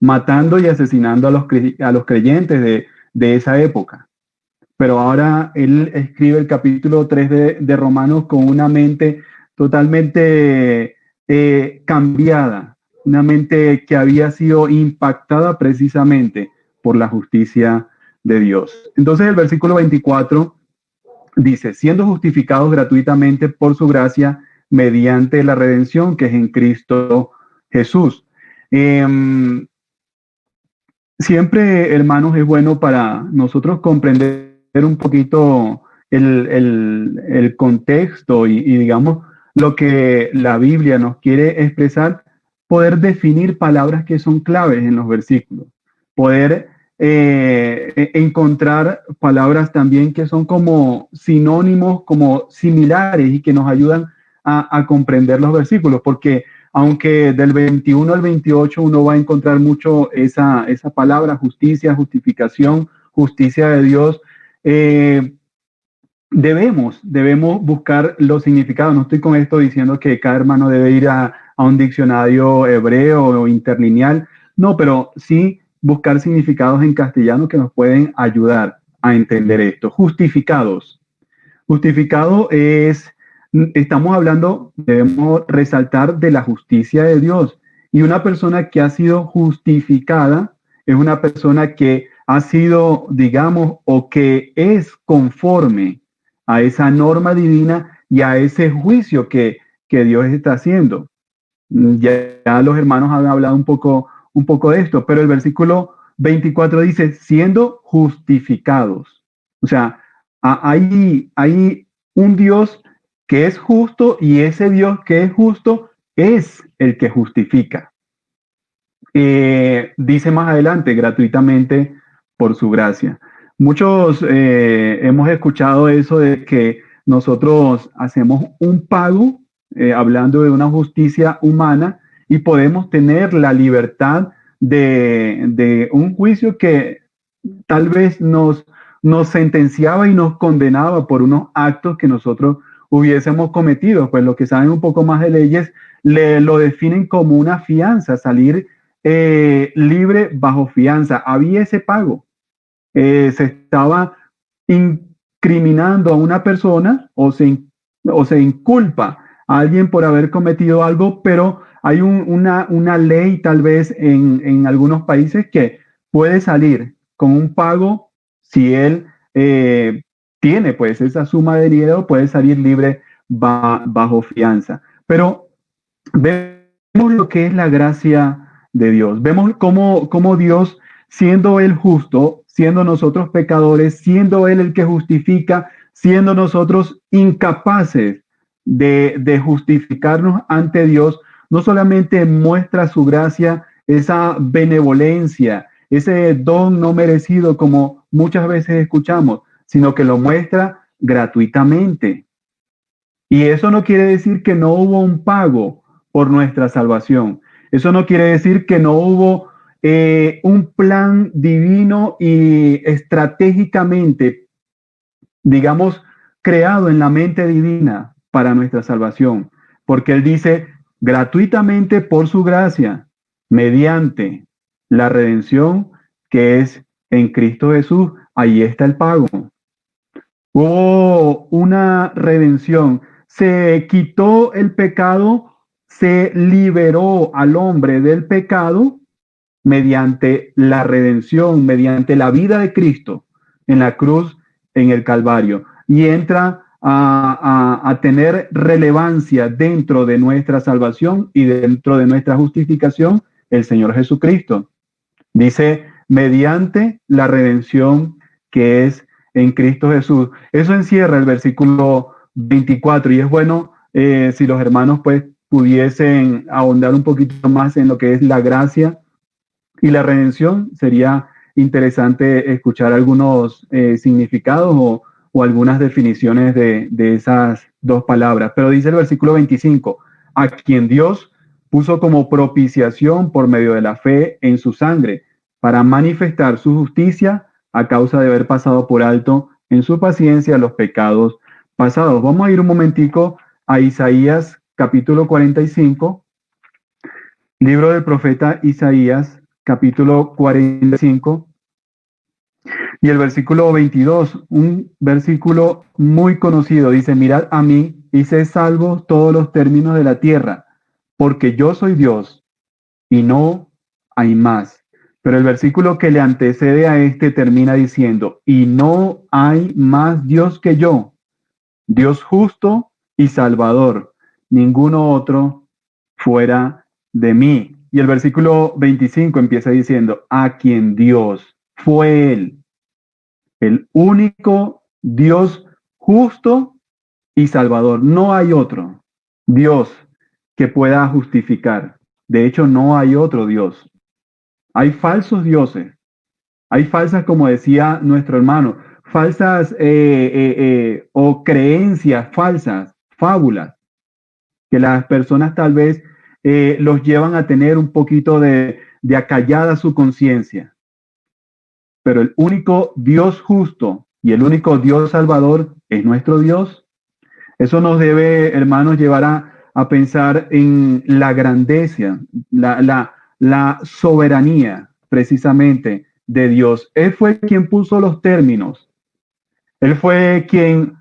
matando y asesinando a los creyentes de esa época. Pero ahora él escribe el capítulo 3 de Romanos con una mente totalmente cambiada, una mente que había sido impactada precisamente por la justicia de Dios. Entonces el versículo 24 dice, siendo justificados gratuitamente por su gracia mediante la redención que es en Cristo Jesús. Siempre, hermanos, es bueno para nosotros comprender un poquito el contexto y digamos lo que la Biblia nos quiere expresar, poder definir palabras que son claves en los versículos, poder encontrar palabras también que son como sinónimos, como similares y que nos ayudan a comprender los versículos, porque aunque del 21 al 28 uno va a encontrar mucho esa palabra justicia, justificación, justicia de Dios, debemos buscar los significados. No estoy con esto diciendo que cada hermano debe ir a un diccionario hebreo o interlineal, no, pero sí buscar significados en castellano que nos pueden ayudar a entender esto. Justificados. Justificado es, estamos hablando, debemos resaltar de la justicia de Dios. Y una persona que ha sido justificada es una persona que ha sido, digamos, o que es conforme a esa norma divina y a ese juicio que Dios está haciendo. Ya los hermanos han hablado un poco de esto, pero el versículo 24 dice, siendo justificados. O sea, hay un Dios que es justo y ese Dios que es justo es el que justifica. Dice más adelante, gratuitamente por su gracia. Muchos hemos escuchado eso de que nosotros hacemos un pago, hablando de una justicia humana, y podemos tener la libertad de un juicio que tal vez nos sentenciaba y nos condenaba por unos actos que nosotros hubiésemos cometido. Pues los que saben un poco más de leyes lo definen como una fianza, salir libre bajo fianza. Había ese pago. Se estaba incriminando a una persona o se inculpa a alguien por haber cometido algo, pero hay una ley tal vez en algunos países que puede salir con un pago si él tiene pues esa suma de dinero, puede salir libre bajo fianza. Pero vemos lo que es la gracia de Dios. Vemos cómo Dios, siendo Él justo, siendo nosotros pecadores, siendo Él el que justifica, siendo nosotros incapaces de justificarnos ante Dios, no solamente muestra su gracia, esa benevolencia, ese don no merecido como muchas veces escuchamos, sino que lo muestra gratuitamente. Y eso no quiere decir que no hubo un pago por nuestra salvación. Eso no quiere decir que no hubo un plan divino y estratégicamente, digamos, creado en la mente divina para nuestra salvación. Porque Él dice, gratuitamente por su gracia, mediante la redención que es en Cristo Jesús, ahí está el pago. Hubo una redención, se quitó el pecado, se liberó al hombre del pecado mediante la redención, mediante la vida de Cristo en la cruz, en el Calvario, y entra a tener relevancia dentro de nuestra salvación y dentro de nuestra justificación el Señor Jesucristo. Dice, mediante la redención que es en Cristo Jesús. Eso encierra el versículo 24 y es bueno si los hermanos pues pudiesen ahondar un poquito más en lo que es la gracia y la redención. Sería interesante escuchar algunos significados o algunas definiciones de esas dos palabras. Pero dice el versículo 25, a quien Dios puso como propiciación por medio de la fe en su sangre, para manifestar su justicia a causa de haber pasado por alto en su paciencia los pecados pasados. Vamos a ir un momentico a Isaías capítulo 45, libro del profeta Isaías capítulo 45 y el versículo 22, un versículo muy conocido. Dice, mirad a mí y sé salvos todos los términos de la tierra, porque yo soy Dios y no hay más. Pero el versículo que le antecede a este termina diciendo, y no hay más Dios que yo, Dios justo y salvador, ninguno otro fuera de mí. Y el versículo 25 empieza diciendo, a quien Dios fue Él, el único Dios justo y salvador. No hay otro Dios que pueda justificar. De hecho, no hay otro Dios. Hay falsos dioses, Hay falsas, como decía nuestro hermano, falsas o creencias falsas, fábulas, que las personas tal vez los llevan a tener un poquito de acallada su conciencia. Pero el único Dios justo y el único Dios salvador es nuestro Dios. Eso nos debe, hermanos, llevar a pensar en la grandeza, la soberanía precisamente de Dios. Él fue quien puso los términos. Él fue quien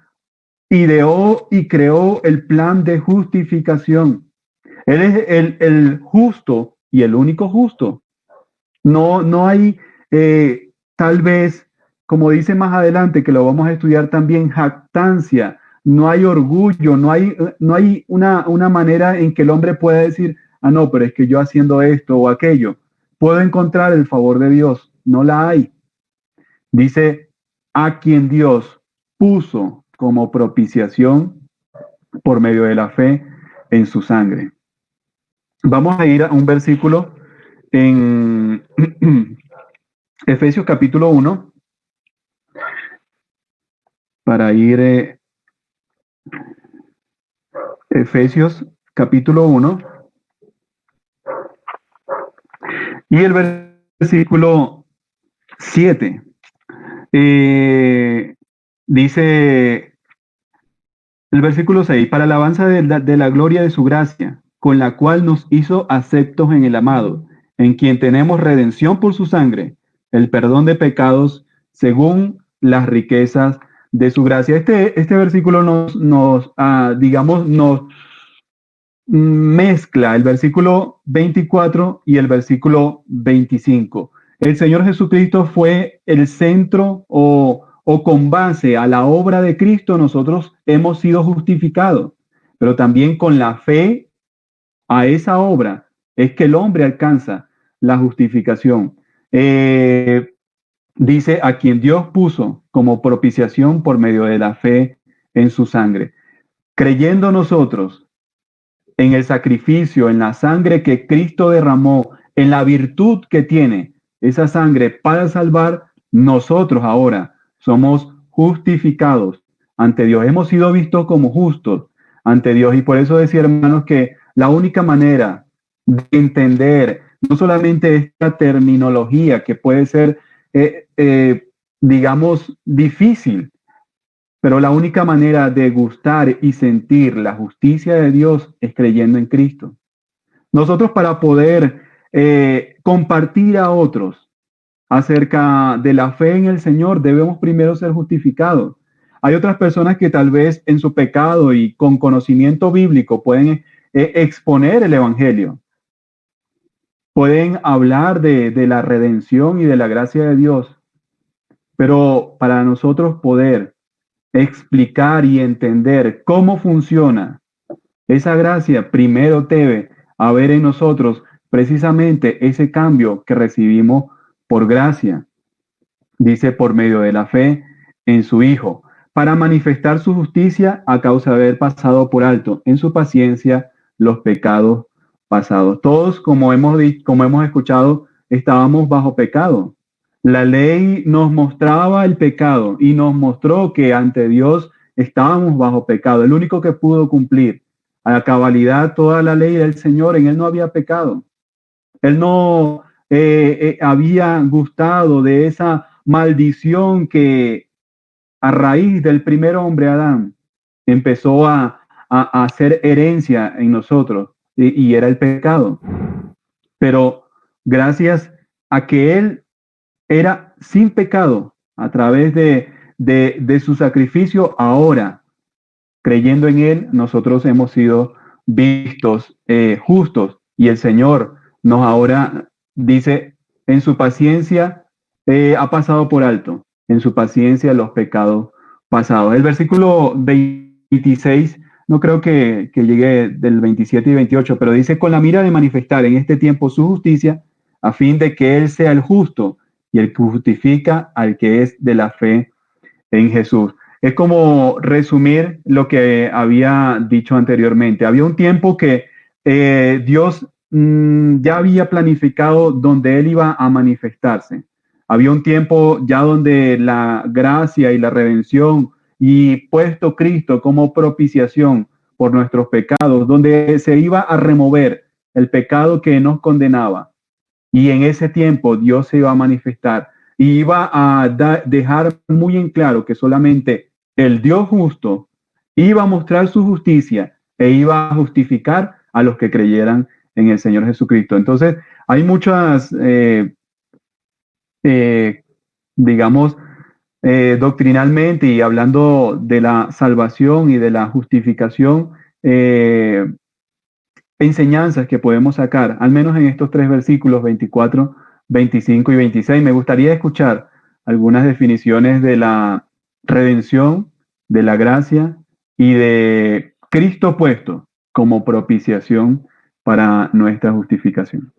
ideó y creó el plan de justificación. Él es el justo y el único justo. No hay tal vez, como dice más adelante, que lo vamos a estudiar también, jactancia. No hay orgullo, no hay una manera en que el hombre pueda decir, ah, no, pero es que yo haciendo esto o aquello, puedo encontrar el favor de Dios. No la hay. Dice, a quien Dios puso como propiciación por medio de la fe en su sangre. Vamos a ir a un versículo en Efesios capítulo 1, para ir Efesios capítulo 1 y el versículo 7. Dice el versículo 6, para alabanza de la gloria de su gracia, con la cual nos hizo aceptos en el amado, en quien tenemos redención por su sangre, el perdón de pecados según las riquezas de su gracia. Este versículo nos mezcla el versículo 24 y el versículo 25. El Señor Jesucristo fue el centro o con base a la obra de Cristo nosotros hemos sido justificados, pero también con la fe a esa obra es que el hombre alcanza la justificación. Dice, a quien Dios puso como propiciación por medio de la fe en su sangre. Creyendo nosotros en el sacrificio, en la sangre que Cristo derramó, en la virtud que tiene esa sangre para salvar, nosotros ahora somos justificados ante Dios. Hemos sido vistos como justos ante Dios. Y por eso decía, hermanos, que la única manera de entender no solamente esta terminología que puede ser, digamos, difícil, pero la única manera de gustar y sentir la justicia de Dios es creyendo en Cristo. Nosotros, para poder compartir a otros acerca de la fe en el Señor, debemos primero ser justificados. Hay otras personas que tal vez en su pecado y con conocimiento bíblico pueden exponer el Evangelio. Pueden hablar de la redención y de la gracia de Dios. Pero para nosotros poder explicar y entender cómo funciona esa gracia, primero debe haber en nosotros precisamente ese cambio que recibimos por gracia. Dice, por medio de la fe en su Hijo, para manifestar su justicia a causa de haber pasado por alto en su paciencia los pecados pasados. Todos, como hemos escuchado, estábamos bajo pecado. La ley nos mostraba el pecado y nos mostró que ante Dios estábamos bajo pecado. El único que pudo cumplir a cabalidad toda la ley del Señor, en él no había pecado. Él no había gustado de esa maldición que a raíz del primer hombre, Adán, empezó a hacer herencia en nosotros y era el pecado. Pero gracias a que él era sin pecado a través de su sacrificio, ahora, creyendo en él, nosotros hemos sido vistos justos. Y el Señor nos ahora dice, en su paciencia ha pasado por alto, en su paciencia los pecados pasados. El versículo 26, no creo que llegue del 27 y 28, pero dice, con la mira de manifestar en este tiempo su justicia, a fin de que Él sea el justo y el que justifica al que es de la fe en Jesús. Es como resumir lo que había dicho anteriormente. Había un tiempo que Dios ya había planificado donde Él iba a manifestarse. Había un tiempo ya donde la gracia y la redención y puesto Cristo como propiciación por nuestros pecados, donde se iba a remover el pecado que nos condenaba. Y en ese tiempo Dios se iba a manifestar y iba a dejar muy en claro que solamente el Dios justo iba a mostrar su justicia e iba a justificar a los que creyeran en el Señor Jesucristo. Entonces, hay muchas, digamos, doctrinalmente y hablando de la salvación y de la justificación, enseñanzas que podemos sacar, al menos en estos 3 versículos, 24, 25 y 26. Me gustaría escuchar algunas definiciones de la redención, de la gracia y de Cristo puesto como propiciación para nuestra justificación.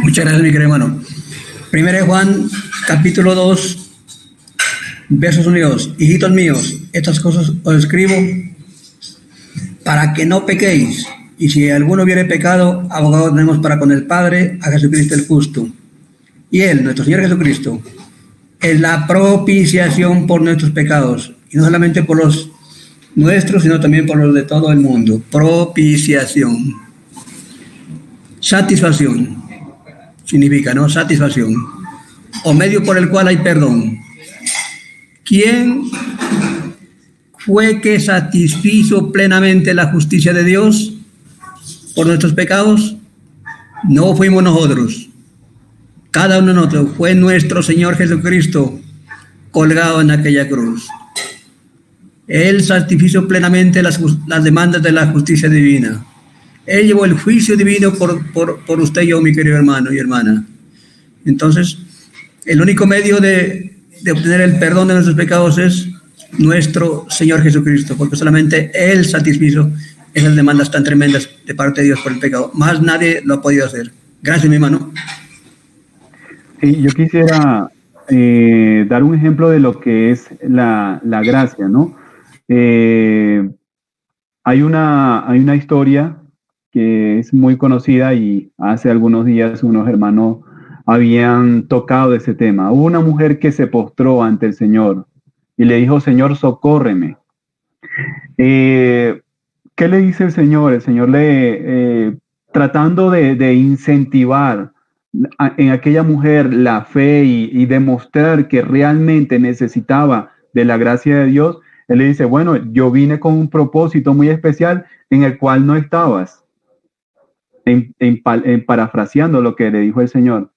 Muchas gracias, mi querido hermano. Primera de Juan, capítulo 2, versos 1 y 2. Hijitos míos, estas cosas os escribo para que no pequéis. Y si alguno hubiere pecado, abogado tenemos para con el Padre, a Jesucristo el justo. Y Él, nuestro Señor Jesucristo, es la propiciación por nuestros pecados. Y no solamente por los nuestros, sino también por los de todo el mundo. Propiciación. Satisfacción. Significa, ¿no? Satisfacción. O medio por el cual hay perdón. ¿Quién fue que satisfizo plenamente la justicia de Dios? por nuestros pecados, no fuimos nosotros. Cada uno de nosotros fue nuestro Señor Jesucristo colgado en aquella cruz. Él satisfizo plenamente las demandas de la justicia divina. Él llevó el juicio divino por usted y yo, mi querido hermano y hermana. Entonces, el único medio de obtener el perdón de nuestros pecados es nuestro Señor Jesucristo, porque solamente Él satisfizo esas demandas tan tremendas de parte de Dios por el pecado. Más nadie lo ha podido hacer. Gracias, mi hermano. Sí, yo quisiera dar un ejemplo de lo que es la gracia, ¿no? Hay una historia que es muy conocida y hace algunos días unos hermanos habían tocado ese tema. Hubo una mujer que se postró ante el Señor y le dijo: Señor, socórreme. ¿Qué le dice el Señor? El Señor tratando de incentivar en aquella mujer la fe y demostrar que realmente necesitaba de la gracia de Dios. Él le dice: bueno, yo vine con un propósito muy especial en el cual no estabas. Parafraseando lo que le dijo el Señor.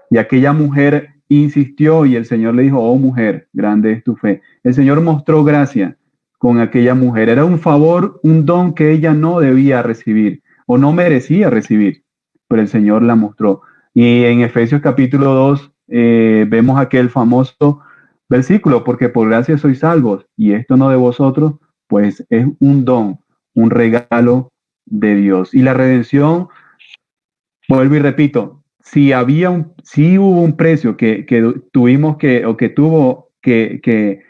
Y aquella mujer insistió y el Señor le dijo: oh mujer, grande es tu fe. El Señor mostró gracia con aquella mujer. Era un favor, un don que ella no debía recibir o no merecía recibir, pero el Señor la mostró. Y en Efesios capítulo 2 vemos aquel famoso versículo: porque por gracia sois salvos, y esto no de vosotros, pues es un don, un regalo de Dios. Y la redención, vuelvo y repito, si hubo un precio que tuvimos que, o que tuvo que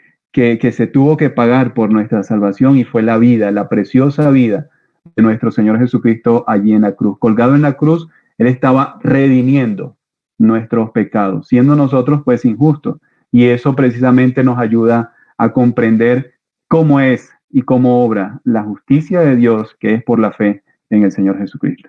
se tuvo que pagar por nuestra salvación, y fue la vida, la preciosa vida de nuestro Señor Jesucristo allí en la cruz. Colgado en la cruz, Él estaba redimiendo nuestros pecados, siendo nosotros pues injustos. Y eso precisamente nos ayuda a comprender cómo es y cómo obra la justicia de Dios, que es por la fe en el Señor Jesucristo.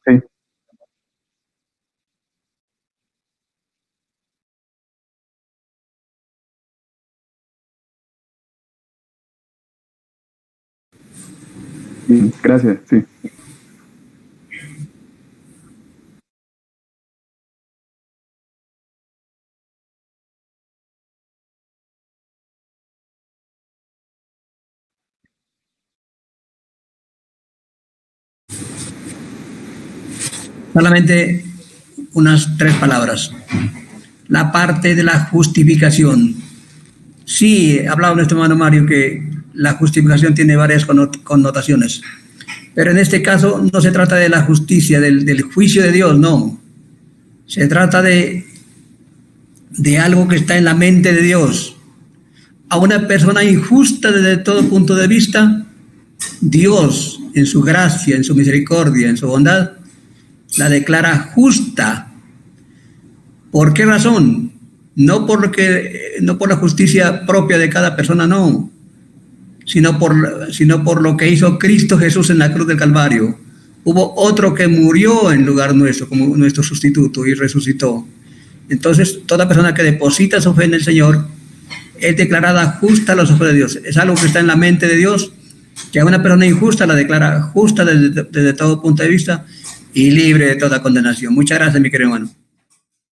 Sí. Gracias, sí. Solamente unas 3 palabras. La parte de la justificación. Sí, hablaba nuestro hermano Mario que la justificación tiene varias connotaciones, pero en este caso no se trata de la justicia, del juicio de Dios, no. Se trata de algo que está en la mente de Dios. A una persona injusta desde todo punto de vista, Dios, en su gracia, en su misericordia, en su bondad, la declara justa. ¿Por qué razón? No por la justicia propia de cada persona, no, sino por lo que hizo Cristo Jesús en la cruz del Calvario. Hubo otro que murió en lugar nuestro, como nuestro sustituto, y resucitó. Entonces, toda persona que deposita su fe en el Señor es declarada justa a los ojos de Dios. Es algo que está en la mente de Dios, que a una persona injusta la declara justa desde todo punto de vista y libre de toda condenación. Muchas gracias, mi querido hermano.